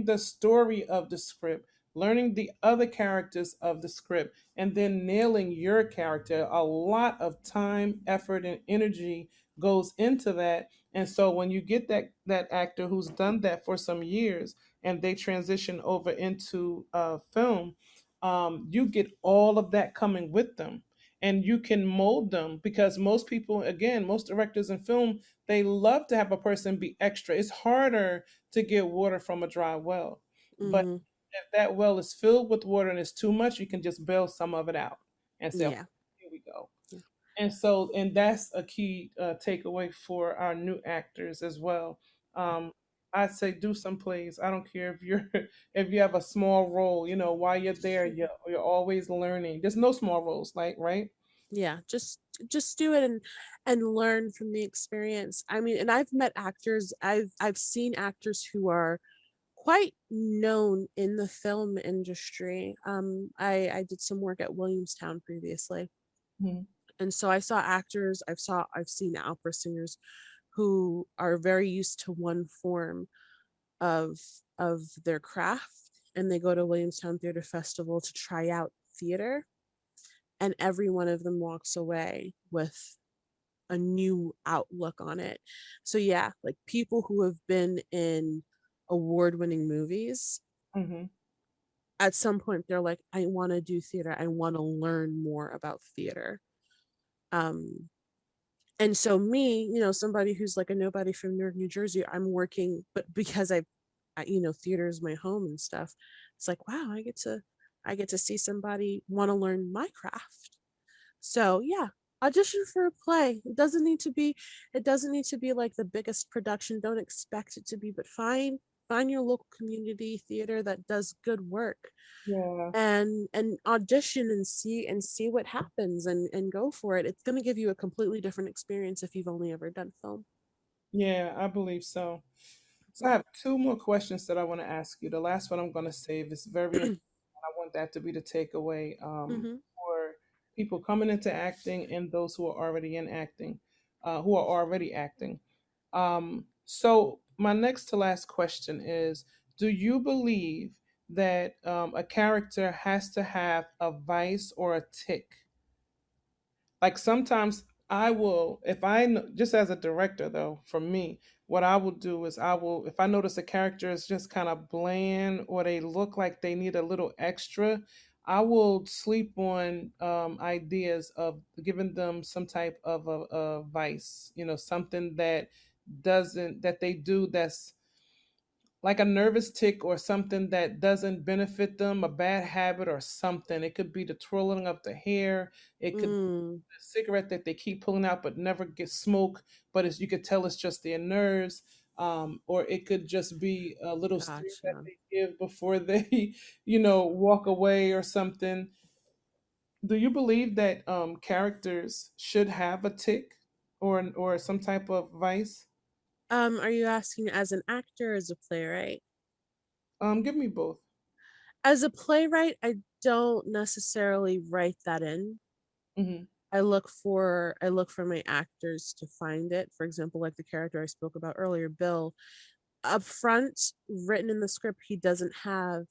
the story of the script, learning the other characters of the script, and then nailing your character. A lot of time, effort, and energy goes into that. And so when you get that actor who's done that for some years and they transition over into film, you get all of that coming with them and you can mold them because most people again most directors in film they love to have a person be extra. It's harder to get water from a dry well, but Hmm. if that well is filled with water and it's too much you can just bail some of it out and say, okay, Yeah. here we go. And that's a key takeaway for our new actors as well. um, I'd say do some plays. I don't care if you're if you have a small role, while you're there you're always learning. There's no small roles, like, right? Yeah, just do it and learn from the experience. I mean, and I've met actors, I've seen actors who are quite known in the film industry. I did some work at Williamstown previously, Mhm. and so I saw actors, I've seen opera singers who are very used to one form of of their craft, and they go to Williamstown Theater Festival to try out theater, and every one of them walks away with a new outlook on it. So yeah, like people who have been in award-winning movies, Mhm. at some point they're like, I want to do theater. I want to learn more about theater. Um, and so me, somebody who's like a nobody from Newark, New Jersey, I'm working, but because theater is my home and stuff. It's like, wow, I get to see somebody want to learn my craft. So yeah, audition for a play. It doesn't need to be like the biggest production. Don't expect it to be, but find find your local community theater that does good work, Yeah. and audition and see what happens, and go for it. It's going to give you a completely different experience if you've only ever done film. Yeah, I believe so. So I have two more questions that I want to ask you. The last one I'm going to save is very important. I want that to be the takeaway Hmm. for people coming into acting and those who are already in acting, who are already acting. So my next to last question is: do you believe that a character has to have a vice or a tick? Like sometimes I will, if just as a director though, for me, what I will do is I will, if I notice a character is just kind of bland or they look like they need a little extra, I will sleep on ideas of giving them some type of a vice, something that they do that's like a nervous tick or something that doesn't benefit them, a bad habit or something. It could be the twirling of the hair. It could Mm, a cigarette that they keep pulling out but never get smoke, but you could tell it's just their nerves. Or it could just be a little stare that gotcha. they give before they, walk away or something. Do you believe that characters should have a tick or some type of vice? Are you asking as an actor or as a playwright? Give me both. As a playwright, I don't necessarily write that in. Hmm. I look for my actors to find it. For example, like the character I spoke about earlier, Bill, up front, written in the script, he doesn't have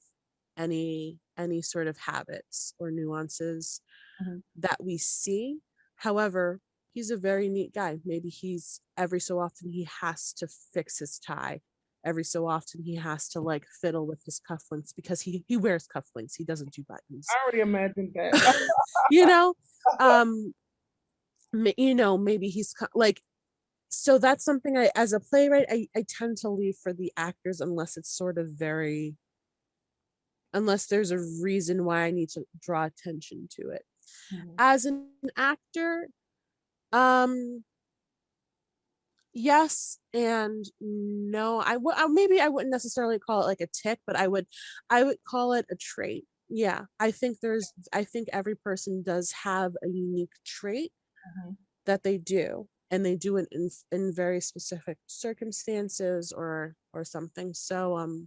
any sort of habits or nuances Hmm. that we see. However, he's a very neat guy. Maybe he's every so often he has to fix his tie. Every so often he has to like fiddle with his cufflinks because he wears cufflinks. He doesn't do I buttons. already imagined that. you know, um, maybe he's like, so that's something I, as a playwright, I tend to leave for the actors unless it's sort of very, unless there's a reason why I need to draw attention to it. Mhm. As an actor, um, yes and no. Maybe I wouldn't necessarily call it like a tick, but I would call it a trait. Yeah, I think every person does have a unique trait Mhm. that they do, and they do it in very specific circumstances or something. So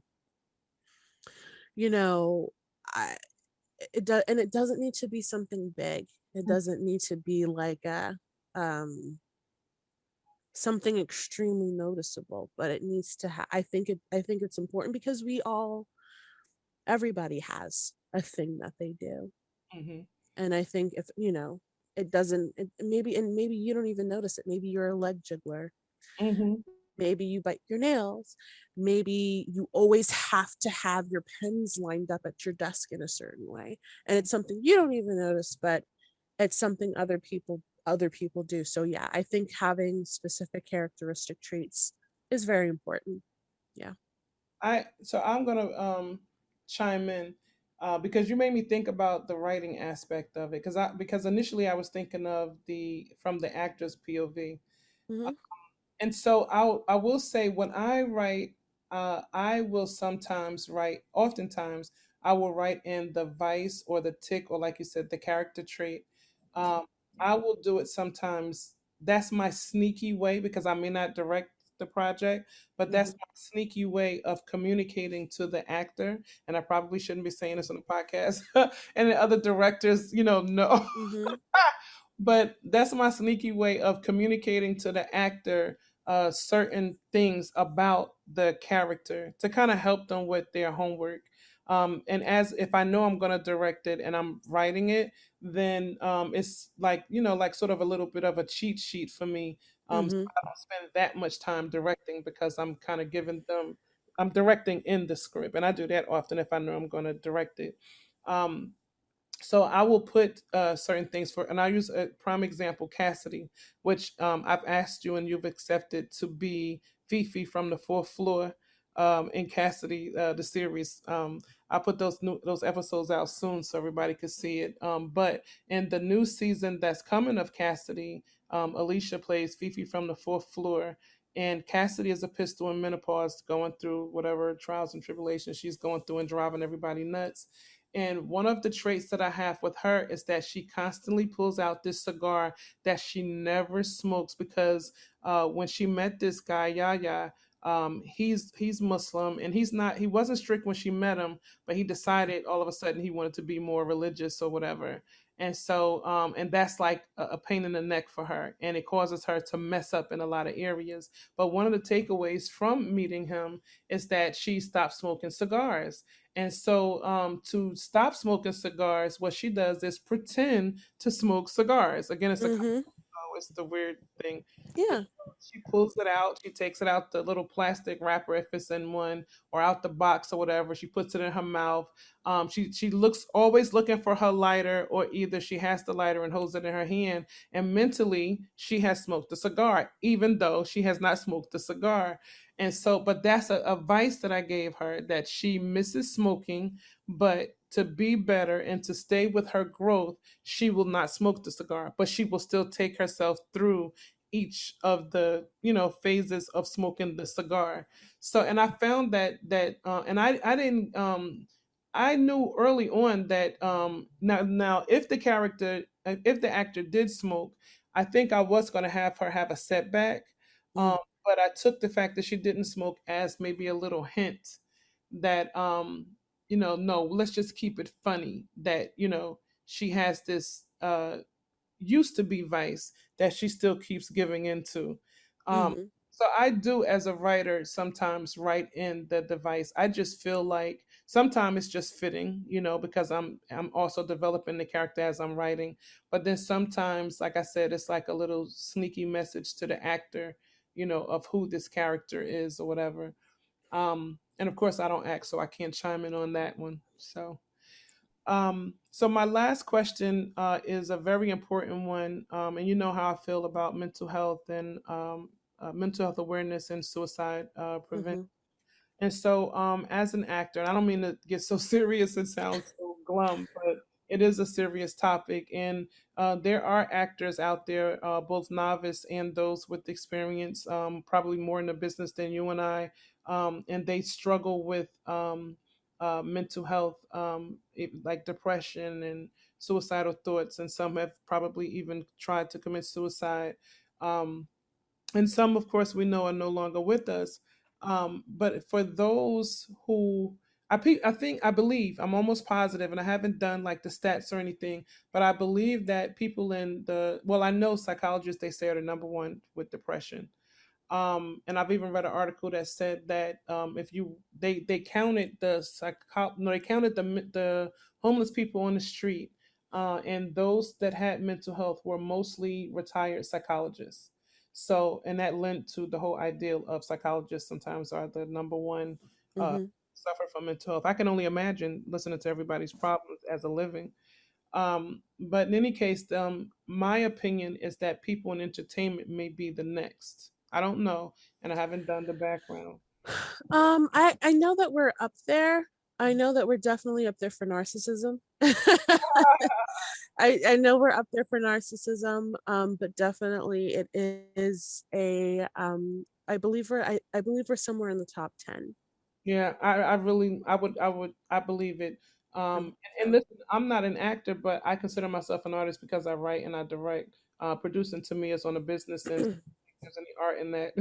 you know, I it does, and it doesn't need to be something big. It doesn't need to be like a um something extremely noticeable, but it needs to I think it's important because we all, everybody has a thing that they do. Mhm. And I think if it doesn't maybe, and maybe you don't even notice it. Maybe you're a leg jiggler. Mhm. Maybe you bite your nails. Maybe you always have to have your pens lined up at your desk in a certain way. And it's something you don't even notice, but it's something other people do. So yeah, I think having specific characteristic traits is very important. Yeah. I'm gonna chime in because you made me think about the writing aspect of it because initially I was thinking of the from the actor's POV. Hmm. And so I will say when I write, I will sometimes write. Oftentimes, I will write in the vice or the tick or like you said, the character trait. Um, I will do it sometimes. That's my sneaky way because I may not direct the project, but that's Hmm. my sneaky way of communicating to the actor. And I probably shouldn't be saying this on the podcast. And the other directors, know. Hmm. But that's my sneaky way of communicating to the actor certain things about the character to kind of help them with their homework. And as if I know I'm going to direct it and I'm writing it, then it's like, like sort of a little bit of a cheat sheet for me. So Hmm. I don't spend that much time directing because I'm kind of giving them, I'm directing in the script. And I do that often if I know I'm going to direct it. Um, so I will put certain things for, and I'll use a prime example, Cassidy, which I've asked you and you've accepted to be Fifi from the fourth floor in Cassidy, the series. I'll put those episodes out soon so everybody can see it. But in the new season that's coming of Cassidy, Alicia plays Fifi from the fourth floor. And Cassidy is a pistol in menopause, going through whatever trials and tribulations she's going through and driving everybody nuts. And one of the traits that I have with her is that she constantly pulls out this cigar that she never smokes, because when she met this guy, Yaya, he's Muslim, and he wasn't strict when she met him, but he decided all of a sudden he wanted to be more religious or whatever. And so and that's like a pain in the neck for her, and it causes her to mess up in a lot of areas. But one of the takeaways from meeting him is that she stopped smoking cigars. And so to stop smoking cigars, what she does is pretend to smoke cigars. Again, Mhm. it's the weird thing. And Yeah. she pulls it out. She takes it out the little plastic wrapper if it's in one, or out the box or whatever. She puts it in her mouth. She looks always looking for her lighter, or either she has the lighter and holds it in her hand. And mentally, she has smoked a cigar, even though she has not smoked the cigar. And so, but that's a vice that I gave her, that she misses smoking, but to be better and to stay with her growth, she will not smoke the cigar, but she will still take herself through each of the phases of smoking the cigar. So, and I found and I didn't I knew early on that now if the actor did smoke, I think I was going to have her have a setback. Mm. But I took the fact that she didn't smoke as maybe a little hint that no, let's just keep it funny that she has this used to be vice that she still keeps giving into. Mhm. So I do, as a writer, sometimes write in the device. I just feel like sometimes it's just fitting, because I'm also developing the character as I'm writing. But then sometimes, like I said, it's like a little sneaky message to the actor, of who this character is or whatever. And of course, I don't act, so I can't chime in on that one. So my last question is a very important one, and you know how I feel about mental health and mental health awareness and suicide prevention. Mhm. And so, as an actor, and I don't mean to get so serious and sound so glum, but it is a serious topic. And there are actors out there, both novice and those with experience, probably more in the business than you and I, and they struggle with mental health, like depression and suicidal thoughts. And some have probably even tried to commit suicide. Um, and some, of course, we know are no longer with us. But for those who I believe, I'm almost positive, and I haven't done like the stats or anything, but I believe that people I know psychologists, they say, are the number one with depression. And I've even read an article that said that if you they counted they counted the homeless people on the street, and those that had mental health were mostly retired psychologists. So, and that lent to the whole ideal of psychologists sometimes are the number one uh, Mhm. suffer from mental health. I can only imagine listening to everybody's problems as a living. But in any case, my opinion is that people in entertainment may be the next. I don't know, and I haven't done the background. I know that we're up there. I know that we're definitely up there for narcissism. I know we're up there for narcissism, but definitely it is a I believe we're somewhere in the top 10. Yeah, I really, I believe it. Um, And listen, I'm not an actor, but I consider myself an artist because I write and I direct. Producing to me is on a business sense. There's any art in that.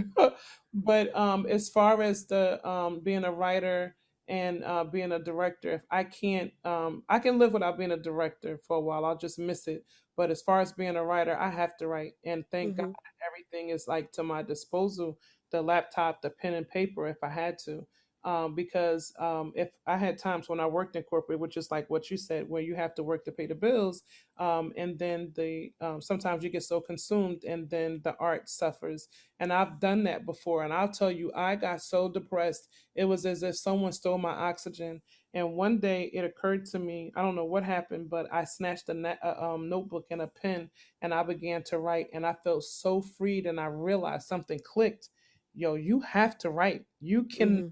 But as far as the being a writer and being a director, if I can't, I can live without being a director for a while. I'll just miss it. But as far as being a writer, I have to write, and thank God mhm. everything is like to my disposal: the laptop, the pen and paper, if I had to. Because if I had times when I worked in corporate, which is like what you said, where you have to work to pay the bills, and then the sometimes you get so consumed, and then the art suffers. And I've done that before, and I'll tell you, I got so depressed, it was as if someone stole my oxygen. And one day it occurred to me, I don't know what happened, but I snatched a notebook and a pen, and I began to write, and I felt so freed, and I realized something clicked. Yo, you have to write. You can Mhm.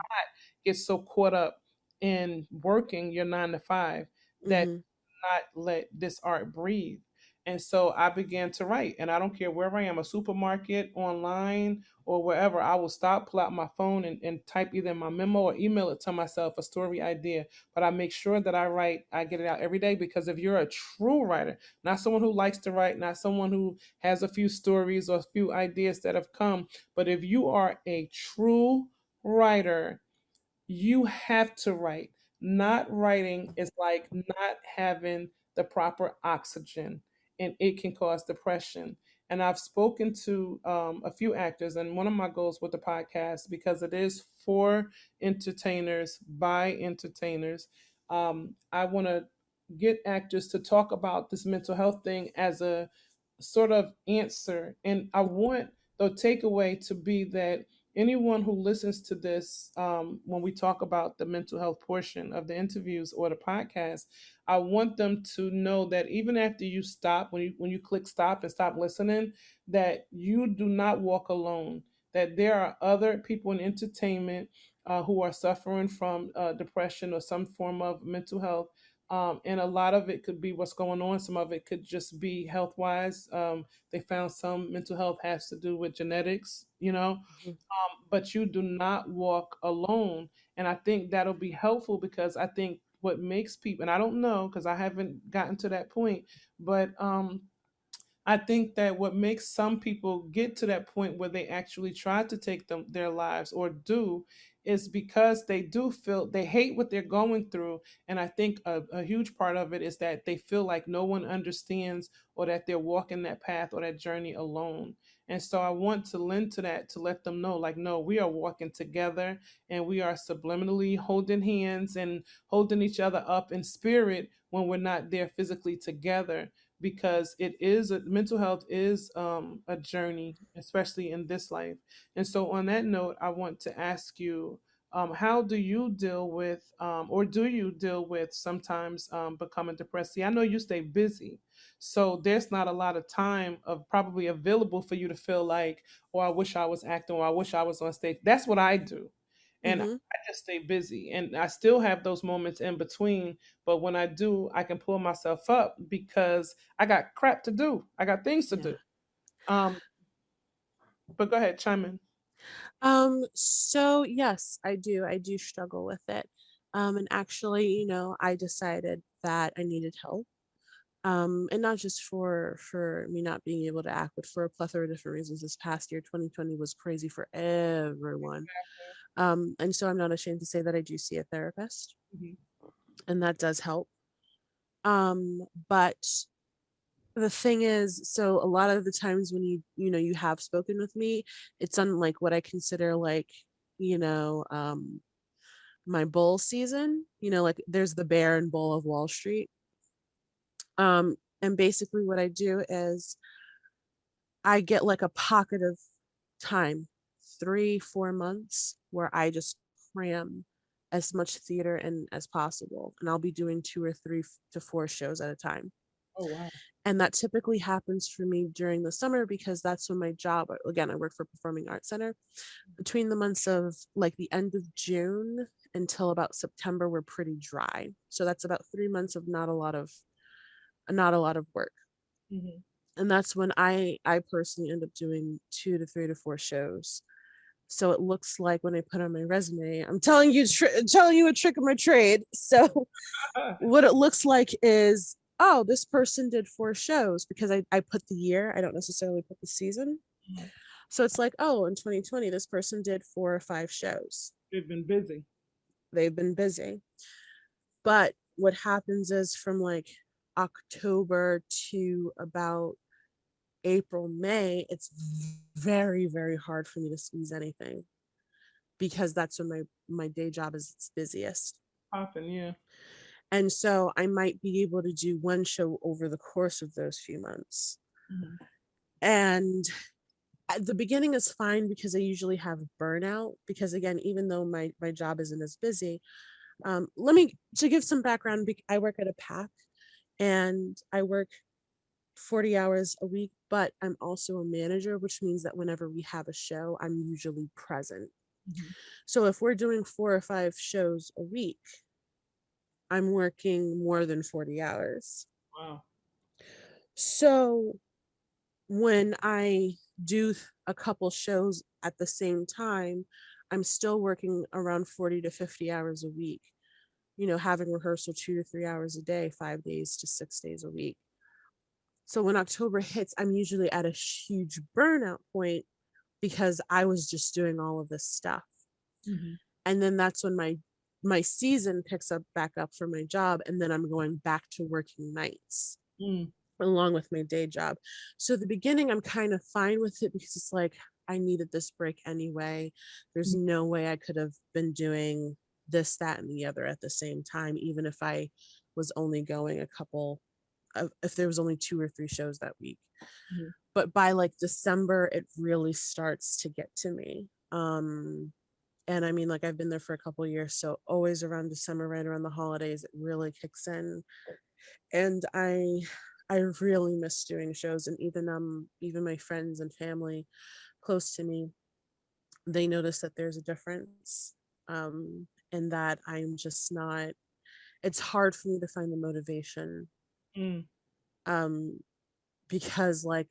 get so caught up in working your 9 to 5 that Mhm. not let this art breathe. And so I began to write, and I don't care where I am, a supermarket, online, or wherever, I will stop, pull out my phone, and type either my memo or email it to myself, a story idea. But I make sure that I write, I get it out every day, because if you're a true writer, not someone who likes to write, not someone who has a few stories or a few ideas that have come, but if you are a true writer, you have to write. Not writing is like not having the proper oxygen, and it can cause depression. And I've spoken to a few actors, and one of my goals with the podcast, because it is for entertainers by entertainers, I want to get actors to talk about this mental health thing as a sort of answer. And I want the takeaway to be that anyone who listens to this, when we talk about the mental health portion of the interviews or the podcast, I want them to know that even after you stop, when you click stop and stop listening, that you do not walk alone. That there are other people in entertainment who are suffering from depression or some form of mental health. And a lot of it could be what's going on. Some of it could just be health wise. They found some mental health has to do with genetics, Mhm. but you do not walk alone. And I think that'll be helpful, because I think what makes people, and I don't know because I haven't gotten to that point, but I think that what makes some people get to that point where they actually try to take their lives or do is because they do feel they hate what they're going through. And I think a huge part of it is that they feel like no one understands, or that they're walking that path or that journey alone. And so I want to lend to that, to let them know, like, no, we are walking together, and we are subliminally holding hands and holding each other up in spirit when we're not there physically together, because mental health is a journey, especially in this life. And so, on that note, I want to ask you, how do you deal with, or do you deal with sometimes becoming depressed? See, I know you stay busy, so there's not a lot of time of probably available for you to feel like, oh, I wish I was acting, or I wish I was on stage. That's what I do. And Mhm. I just stay busy, and I still have those moments in between. But when I do, I can pull myself up because I got crap to do. I got things to Yeah. do. Um, but go ahead, chime in. So yes, I do. I do struggle with it. And actually, I decided that I needed help. And not just for me not being able to act, but for a plethora of different reasons. This past year, 2020 was crazy for everyone. And so I'm not ashamed to say that I do see a therapist, Mhm. and that does help. But the thing is, so a lot of the times when you have spoken with me, it's on like what I consider like, you know, um, my bull season. Like there's the bear and bull of Wall Street. And basically what I do is I get like a pocket of time, 3, 4 months, where I just cram as much theater in as possible. And I'll be doing 2 or 3 to 4 shows at a time. Oh wow. And that typically happens for me during the summer because that's when my job, again, I work for Performing Arts Center. Between the months of like the end of June until about September, we're pretty dry. So that's about 3 months of not a lot of work. Hmm. And that's when I personally end up doing 2 to 3 to 4 shows. So it looks like when I put on my resume, I'm telling you a trick of my trade. So what it looks like is, oh, this person did 4 shows because I put the year, I don't necessarily put the season. So it's like, oh, in 2020, this person did 4 or 5 shows. You've been busy. They've been busy. But what happens is from like October to about April, May, it's very, very hard for me to squeeze anything because that's when my day job is its busiest. Often, yeah. And so I might be able to do 1 show over the course of those few months. Hmm. And at the beginning is fine because I usually have burnout because again, even though my job isn't as busy, let me to give some background. I work at a pack and I work 40 hours a week, but I'm also a manager, which means that whenever we have a show, I'm usually present. Hmm. So if we're doing 4 or 5 shows a week, I'm working more than 40 hours. Wow. So when I do a couple shows at the same time, I'm still working around 40 to 50 hours a week, having rehearsal 2 to 3 hours a day, 5 days to 6 days a week. So when October hits, I'm usually at a huge burnout point because I was just doing all of this stuff. Hmm. And then that's when my season picks up back up for my job, and then I'm going back to working nights Mm. along with my day job. So at the beginning I'm kind of fine with it because it's like I needed this break anyway. There's no way I could have been doing this, that, and the other at the same time, even if I was only going a couple of, if there was only 2 or 3 shows that week. Mhm. But by like December, it really starts to get to me. And I mean, like I've been there for a couple of years, so always around December, right around the holidays, it really kicks in. And I really miss doing shows, and even my friends and family close to me, they notice that there's a difference, and that I'm just not. It's hard for me to find the motivation, Mm. um, because like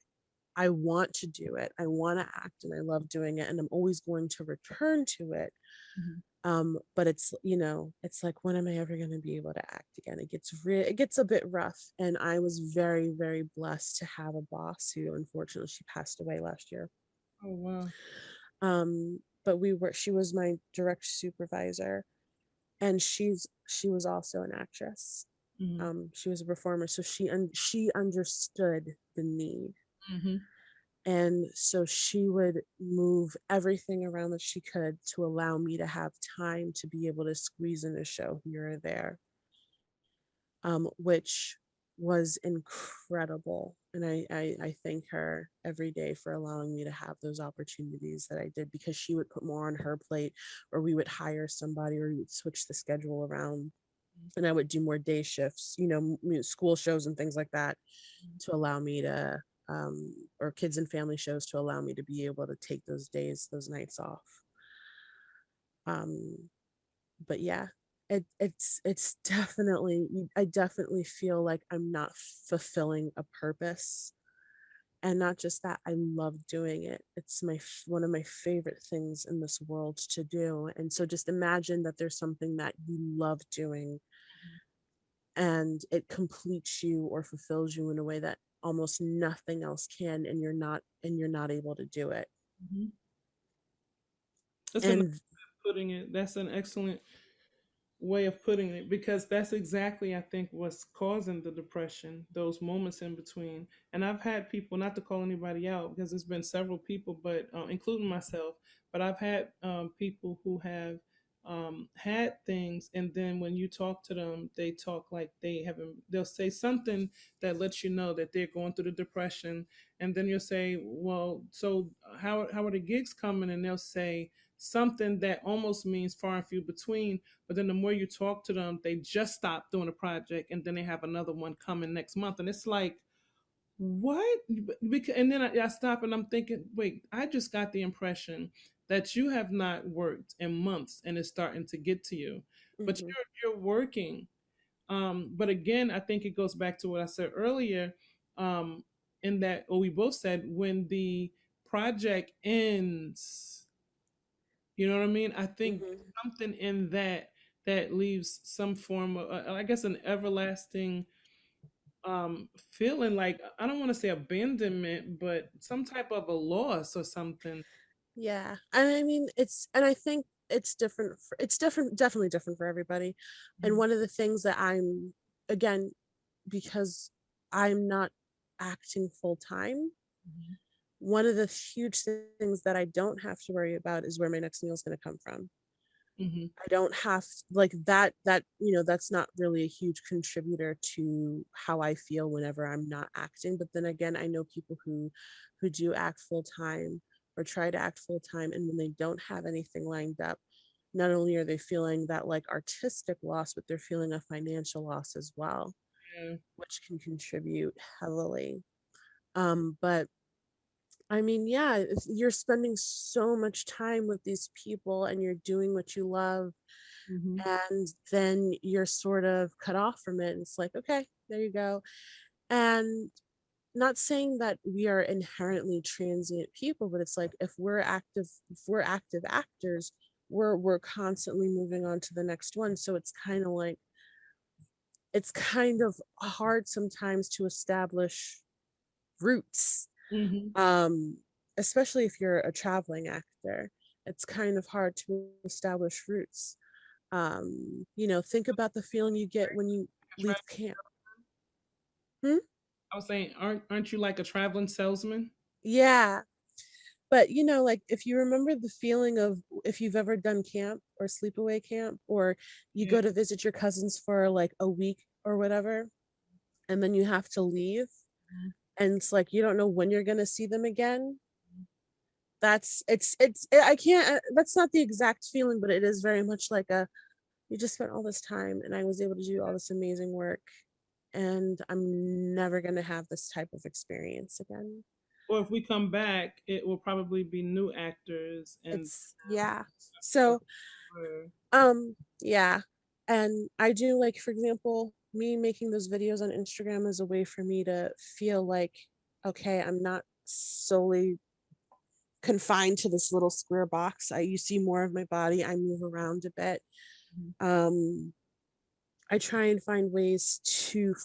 I want to do it, I want to act, and I love doing it, and I'm always going to return to it. Mhm. But it's like, when am I ever going to be able to act again? It gets a bit rough, and I was very, very blessed to have a boss who, unfortunately, she passed away last year. Oh wow. But she was my direct supervisor, and she was also an actress. Hmm. She was a performer, so she understood the need. Hmm. And so she would move everything around that she could to allow me to have time to be able to squeeze in a show here or there, which was incredible. And I thank her every day for allowing me to have those opportunities that I did, because she would put more on her plate, or we would hire somebody, or we would switch the schedule around. And I would do more day shifts, school shows and things like that, to allow me to, or kids and family shows, to allow me to be able to take those days, those nights off. Um, but yeah, it's definitely, I definitely feel like I'm not fulfilling a purpose. And not just that, I love doing it. It's one of my favorite things in this world to do. And so just imagine that there's something that you love doing, and it completes you or fulfills you in a way that almost nothing else can, and you're not able to do it. Hmm. That's a nice way And of putting it. That's an excellent way of putting it, because that's exactly, I think, what's causing the depression, those moments in between. And I've had people, not to call anybody out because it's been several people, but including myself, but I've had people who have had things, and then when you talk to them, they talk like they haven't, they'll say something that lets you know that they're going through the depression. And then you'll say, well, so how are the gigs coming? And they'll say something that almost means far and few between, but then the more you talk to them, they just stop doing a project, and then they have another one coming next month, and it's like, what? And then I stop and I'm thinking, wait, I just got the impression that you have not worked in months, and it's starting to get to you, but mhm, you're working. But again, I think it goes back to what I said earlier. Um, in that, or we both said, when the project ends, you know what I mean? I think mhm. something in that that leaves some form of, I guess, an everlasting feeling, like, I don't want to say abandonment, but some type of a loss or something. Yeah, and I mean, and I think it's different, definitely different for everybody. And Mhm. one of the things that I'm, again, because I'm not acting full time, Mhm. one of the huge things that I don't have to worry about is where my next meal is going to come from. Mhm. I don't have, like, that's not really a huge contributor to how I feel whenever I'm not acting. But then again, I know people who do act full time, or try to act full time, and when they don't have anything lined up, not only are they feeling that like artistic loss, but they're feeling a financial loss as well, Yeah. which can contribute heavily. But I mean, yeah, if you're spending so much time with these people and you're doing what you love, Mhm. and then you're sort of cut off from it. And it's like, okay, there you go. And not saying that we are inherently transient people, but it's like if we're active actors, we're constantly moving on to the next one. So it's kind of hard sometimes to establish roots. Hmm. Um, Especially if you're a traveling actor, it's kind of hard to establish roots. Think about the feeling you get when you leave camp. Hmm? I was saying, aren't you like a traveling salesman? Yeah. But like if you remember the feeling of if you've ever done camp or sleepaway camp, or you Yeah. go to visit your cousins for like a week or whatever, and then you have to leave, and it's like you don't know when you're going to see them again. I can't, that's not the exact feeling, but it is very much like a, you just spent all this time and I was able to do all this amazing work, and I'm never going to have this type of experience again. Or if we come back, it will probably be new actors and Yeah. So yeah. And I do, like, for example, me making those videos on Instagram is a way for me to feel like, okay, I'm not solely confined to this little square box. You see more of my body. I move around a bit. Um, I try and find ways to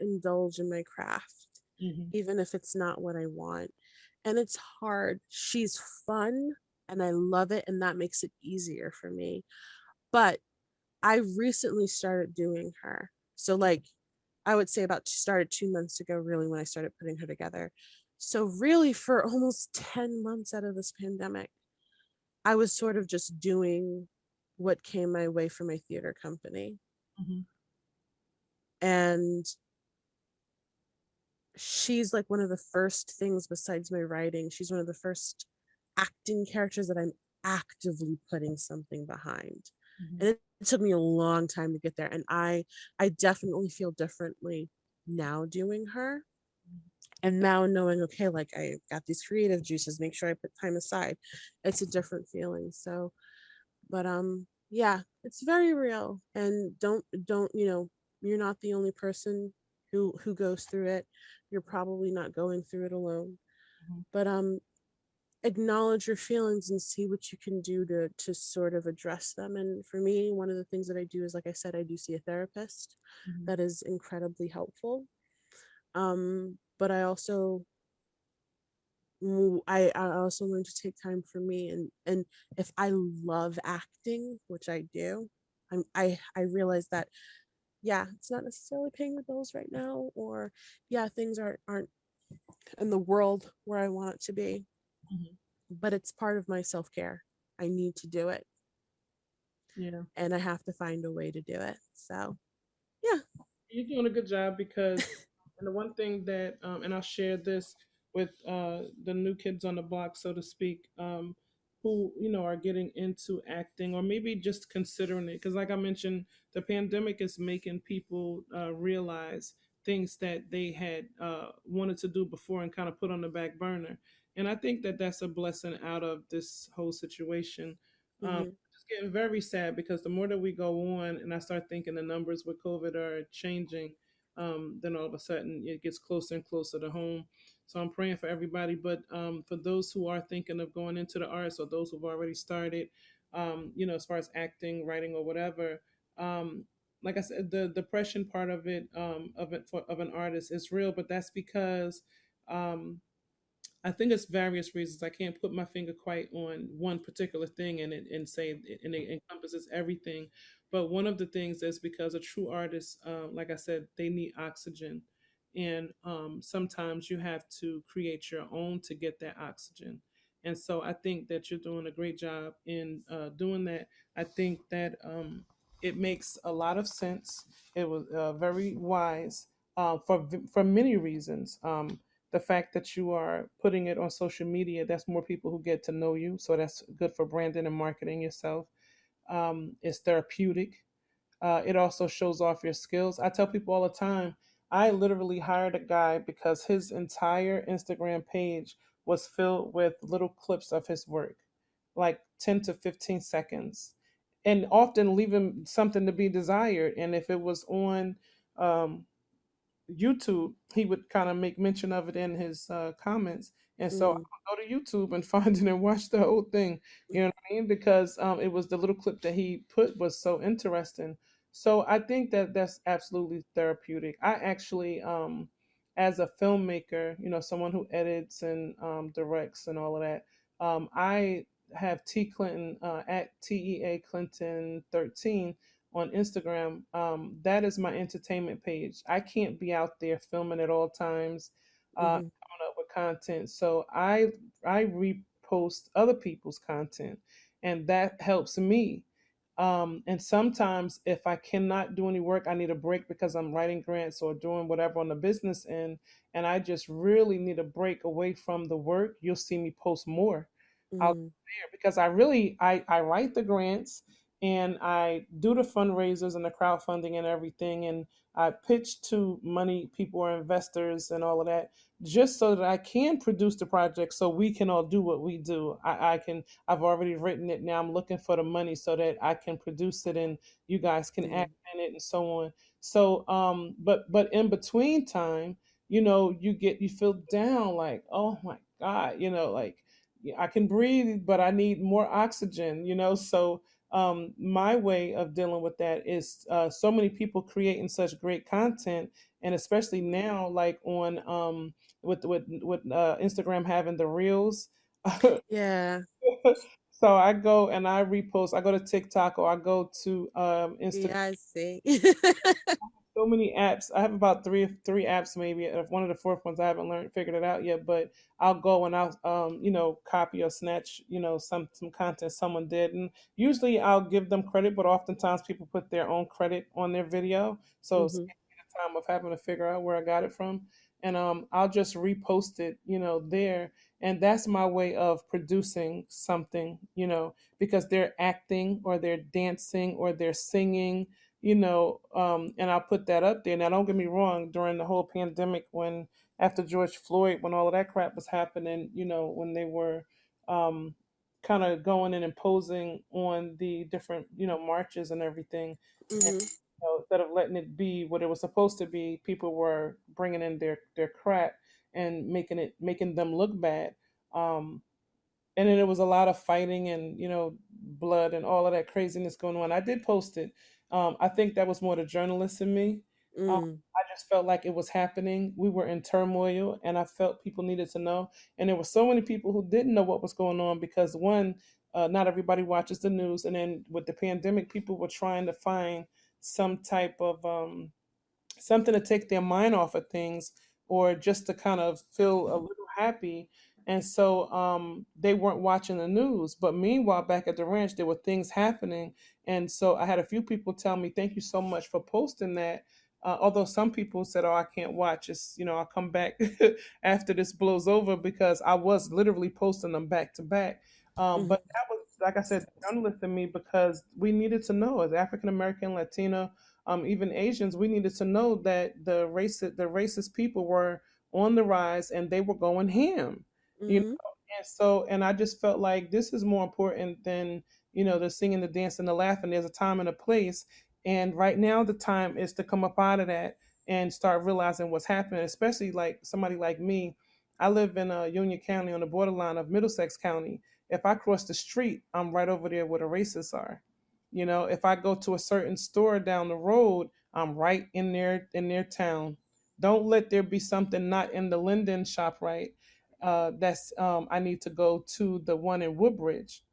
indulge in my craft, hmm even if it's not what I want. And it's hard. She's fun and I love it, and that makes it easier for me. But I recently started doing her. So like I would say about started 2 months ago, really, when I started putting her together. So really for almost 10 months out of this pandemic, I was sort of just doing what came my way from my theater company. hmm And she's like one of the first things besides my writing. She's one of the first acting characters that I'm actively putting something behind. hmm And it took me a long time to get there. And I definitely feel differently now doing her. And now knowing, okay, like I got these creative juices, make sure I put time aside. It's a different feeling. So, but yeah, it's very real. And don't, you're not the only person who goes through it. You're probably not going through it alone. But acknowledge your feelings and see what you can do to sort of address them. And for me, one of the things that I do is, like I said, I do see a therapist. hmm That is incredibly helpful. But I also learned to take time for me, and if I love acting, which I do, I realize that, yeah, it's not necessarily paying the bills right now, or yeah, things aren't in the world where I want it to be, hmm but it's part of my self-care. I need to do it, Yeah. and I have to find a way to do it. So yeah. You're doing a good job because, and the one thing that, and I'll share this with the new kids on the block, so to speak, who are getting into acting or maybe just considering it, because like I mentioned, the pandemic is making people realize things that they had wanted to do before and kind of put on the back burner, and I think that that's a blessing out of this whole situation. Hmm. Just getting very sad because the more that we go on, and I start thinking the numbers with COVID are changing, then all of a sudden it gets closer and closer to home. So I'm praying for everybody. But for those who are thinking of going into the arts or those who've already started, as far as acting, writing, or whatever, um, like I said, the depression part of an artist is real, but that's because um, I think it's various reasons. I can't put my finger quite on one particular thing and say it encompasses everything. But one of the things is because a true artist, like I said, they need oxygen, and sometimes you have to create your own to get that oxygen. And so I think that you're doing a great job in doing that. I think that it makes a lot of sense. It was very wise for many reasons. The fact that you are putting it on social media, that's more people who get to know you, so that's good for branding and marketing yourself. It's therapeutic. It also shows off your skills. I tell people all the time, I literally hired a guy because his entire Instagram page was filled with little clips of his work, like 10 to 15 seconds, and often leaving something to be desired. And if it was on, um, YouTube, he would kind of make mention of it in his comments. And so Mm, I would go to YouTube and find it and watch the whole thing. You know what I mean? Because it was the little clip that he put was so interesting. So I think that that's absolutely therapeutic. I actually, as a filmmaker, someone who edits and directs and all of that, I have T Clinton at TEA Clinton 13 on Instagram. That is my entertainment page. I can't be out there filming at all times, mhm, coming up with content. So I repost other people's content, and that helps me. And sometimes, if I cannot do any work, I need a break because I'm writing grants or doing whatever on the business end, and I just really need a break away from the work. You'll see me post more out mhm. there because I write the grants and I do the fundraisers and the crowdfunding and everything, and I pitch to money people or investors and all of that, just so that I can produce the project so we can all do what we do. I've already written it. Now I'm looking for the money so that I can produce it and you guys can act Mm. in it and so on. So but in between time, you feel down, like, oh my God, like, yeah, I can breathe, but I need more oxygen, so my way of dealing with that is so many people creating such great content, and especially now, like on with Instagram having the reels. Yeah, So I go and I repost. I go to TikTok or I go to Instagram. yeah, I see. So many apps. I have about three apps maybe. One of the fourth ones I haven't learned figured it out yet. But I'll go and I'll copy or snatch some content someone did, and usually I'll give them credit. But oftentimes people put their own credit on their video, so it's Mhm, the time of having to figure out where I got it from, and I'll just repost it there, and that's my way of producing something, because they're acting or they're dancing or they're singing, and I'll put that up there. Now, don't get me wrong, during the whole pandemic, when after George Floyd, when all of that crap was happening, when they were um, kind of going and imposing on the different, marches and everything, and, mhm. instead of letting it be what it was supposed to be, people were bringing in their crap and making them look bad. Um, and then there was a lot of fighting and blood and all of that craziness going on. I did post it. I think that was more the journalist in me. Mm, I just felt like it was happening. We were in turmoil, and I felt people needed to know. And there were so many people who didn't know what was going on because one, not everybody watches the news, and then with the pandemic, people were trying to find some type of something to take their mind off of things or just to kind of feel a little happy. And so they weren't watching the news. But meanwhile, back at the ranch, there were things happening. And so I had a few people tell me, thank you so much for posting that. Although some people said, oh, I can't watch. I'll come back after this blows over because I was literally posting them back to back. But mhm, that was, like I said, journalist in me because we needed to know as African American, Latino, even Asians, we needed to know that the racist people were on the rise and they were going ham, you know. mhm, And I just felt like this is more important than the singing, the dancing, the laughing. There's a time and a place, and right now the time is to come up out of that and start realizing what's happening. Especially like somebody like me, I live in Union County on the borderline of Middlesex County. If I cross the street, I'm right over there where the racists are. If I go to a certain store down the road, I'm right in their town. Don't let there be something not in the Linden shop, right? That's I need to go to the one in Woodbridge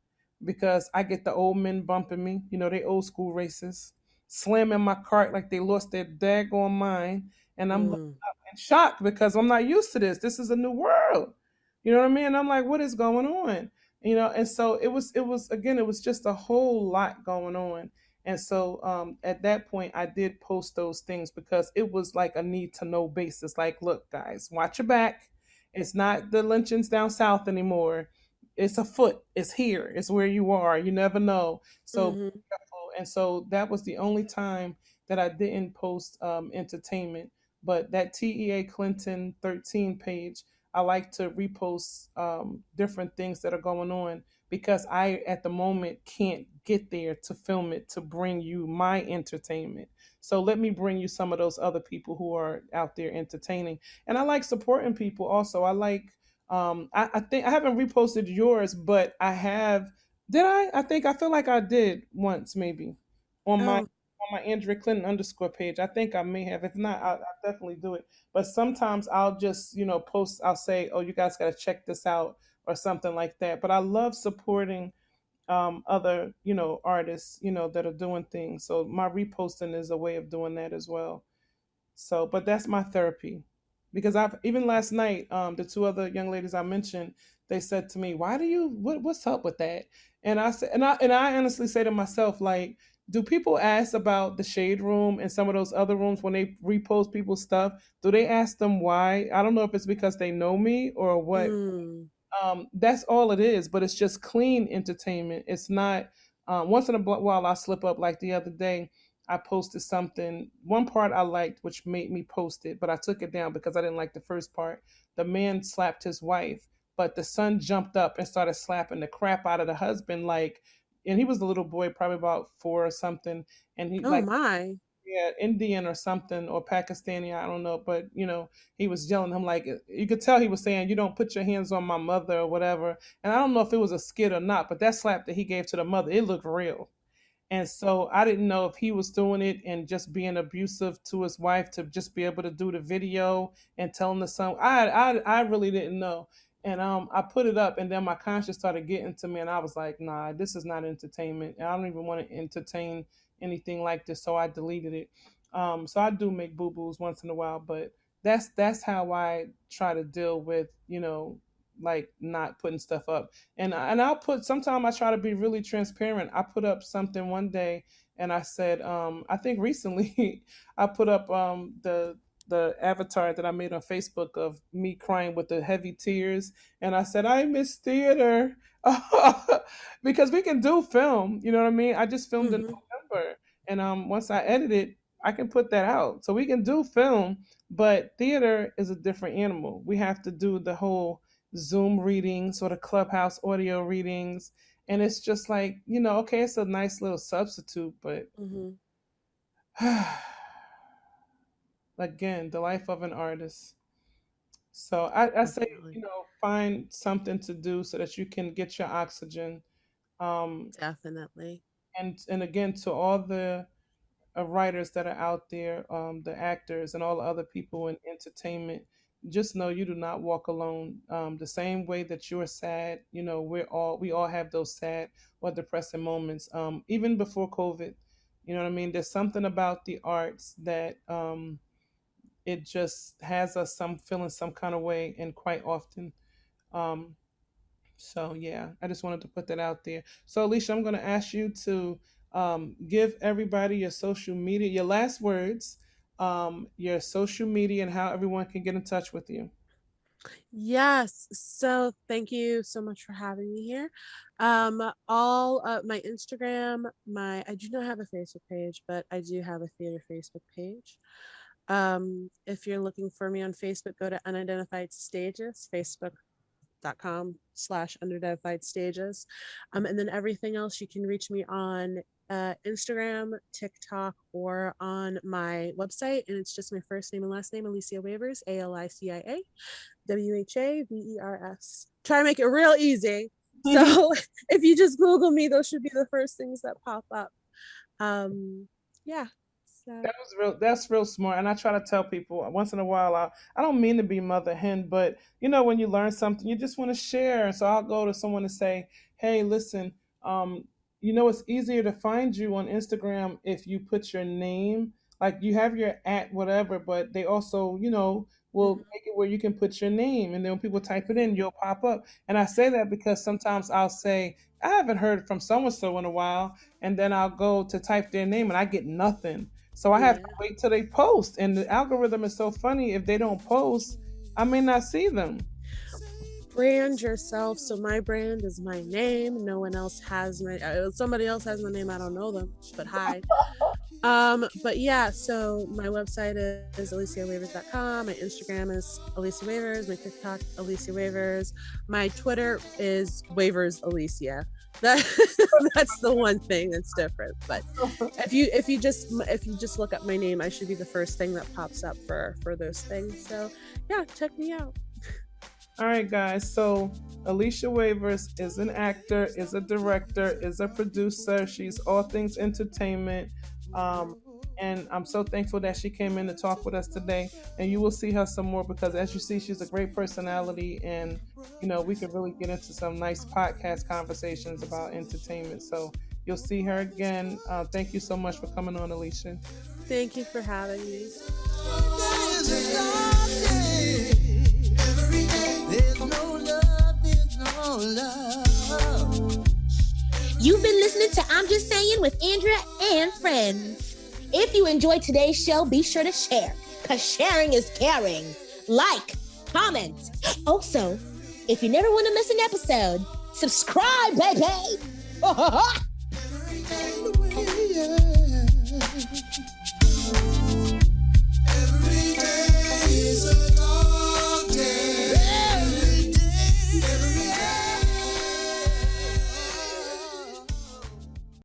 because I get the old men bumping me. They old school racists, slamming my cart like they lost their daggone mind, and I'm looking mm, up in shock because I'm not used to this. This is a new world. You know what I mean? I'm like, what is going on? And so it was again, it was just a whole lot going on. And so at that point I did post those things because it was like a need to know basis, like, look guys, watch your back. It's not the lynchings down south anymore. It's afoot. It's here. It's where you are. You never know. So be mhm, careful. And so that was the only time that I didn't post entertainment. But that TEA Clinton 13 page, I like to repost different things that are going on because I at the moment can't get there to film it to bring you my entertainment. So let me bring you some of those other people who are out there entertaining. And I like supporting people also. I like I think I haven't reposted yours, but I have. Did I? I think I feel like I did once maybe on my Oh, on my Andrea Clinton underscore page. I think I may have. If not, I'll definitely do it. But sometimes I'll just, post, I'll say, oh, you guys got to check this out or something like that. But I love supporting other, artists, that are doing things. So my reposting is a way of doing that as well. So, but that's my therapy, because I've even last night, the two other young ladies I mentioned, they said to me, "Why do you? What's up with that?" And I said, and I honestly say to myself, like, do people ask about the shade room and some of those other rooms when they repost people's stuff? Do they ask them why? I don't know if it's because they know me or what. mm, That's all it is, but it's just clean entertainment. It's not. Once in a while, I slip up. Like the other day, I posted something. One part I liked, which made me post it, but I took it down because I didn't like the first part. The man slapped his wife, but the son jumped up and started slapping the crap out of the husband. Like, and he was a little boy, probably about 4 or something, and he oh like, my. yeah, Indian or something or Pakistani, I don't know, but he was yelling him, like, you could tell he was saying, "You don't put your hands on my mother" or whatever. And I don't know if it was a skit or not, but that slap that he gave to the mother, it looked real. And so I didn't know if he was doing it and just being abusive to his wife to just be able to do the video and telling the son. I really didn't know. And I put it up, and then my conscience started getting to me, and I was like, nah, this is not entertainment. And I don't even want to entertain anything like this, so I deleted it. So I do make boo boos once in a while, but that's how I try to deal with, like, not putting stuff up. And I'll put, sometimes I try to be really transparent. I put up something one day, and I said, I think recently I put up the avatar that I made on Facebook of me crying with the heavy tears, and I said, I miss theater. Because we can do film, you know what I mean? I just filmed in Hmm. November, and once I edit it, I can put that out. So we can do film, but theater is a different animal. We have to do the whole Zoom readings or the Clubhouse audio readings. And it's just like, okay, it's a nice little substitute, but Hmm. again, the life of an artist. So I say, Definitely. find something to do so that you can get your oxygen. Um, Definitely. and again, to all the writers that are out there, the actors and all the other people in entertainment, just know you do not walk alone. The same way that you're sad, we all have those sad or depressing moments. Even before COVID, you know what I mean. There's something about the arts that it just has us some feeling some kind of way, and quite often. Um, so yeah, I just wanted to put that out there. So Alicia, I'm going to ask you to give everybody your social media, your last words, your social media, and how everyone can get in touch with you. Yes. So thank you so much for having me here. All my Instagram, I do not have a Facebook page, but I do have a theater Facebook page. If you're looking for me on Facebook, go to Unidentified Stages, facebook.com/unidentified stages. And then everything else you can reach me on Instagram, TikTok, or on my website. And it's just my first name and last name, Alicia Wavers, ALICIA WHAVERS. Try to make it real easy. So if you just Google me, those should be the first things that pop up. Um, yeah. So That's real smart. And I try to tell people once in a while, I don't mean to be mother hen, but when you learn something, you just want to share. So I'll go to someone and say, hey, listen, um, it's easier to find you on Instagram if you put your name, like you have your at whatever, but they also, will mhm. make it where you can put your name, and then when people type it in, you'll pop up. And I say that because sometimes I'll say, I haven't heard from so and so in a while, and then I'll go to type their name and I get nothing. So I have to Yeah. wait till they post. And the algorithm is so funny. If they don't post, I may not see them. Brand yourself. So my brand is my name. No one else has my. Somebody else has my name. I don't know them, but hi. But yeah, so my website is aliciawavers.com. My Instagram is Alicia Wavers. My TikTok, Alicia Wavers. My Twitter is Wavers Alicia. That, that's the one thing that's different. But if you just look up my name, I should be the first thing that pops up for those things. So yeah, check me out. All right, guys. So Alicia Wavers is an actor, is a director, is a producer. She's all things entertainment. Um, and I'm so thankful that she came in to talk with us today. And you will see her some more because, as you see, she's a great personality. And, we could really get into some nice podcast conversations about entertainment. So you'll see her again. Thank you so much for coming on, Alicia. Thank you for having me. You've been listening to I'm Just Saying with Andrea and friends. If you enjoyed today's show, be sure to share, because sharing is caring. Like, comment. Also, if you never want to miss an episode, subscribe, baby!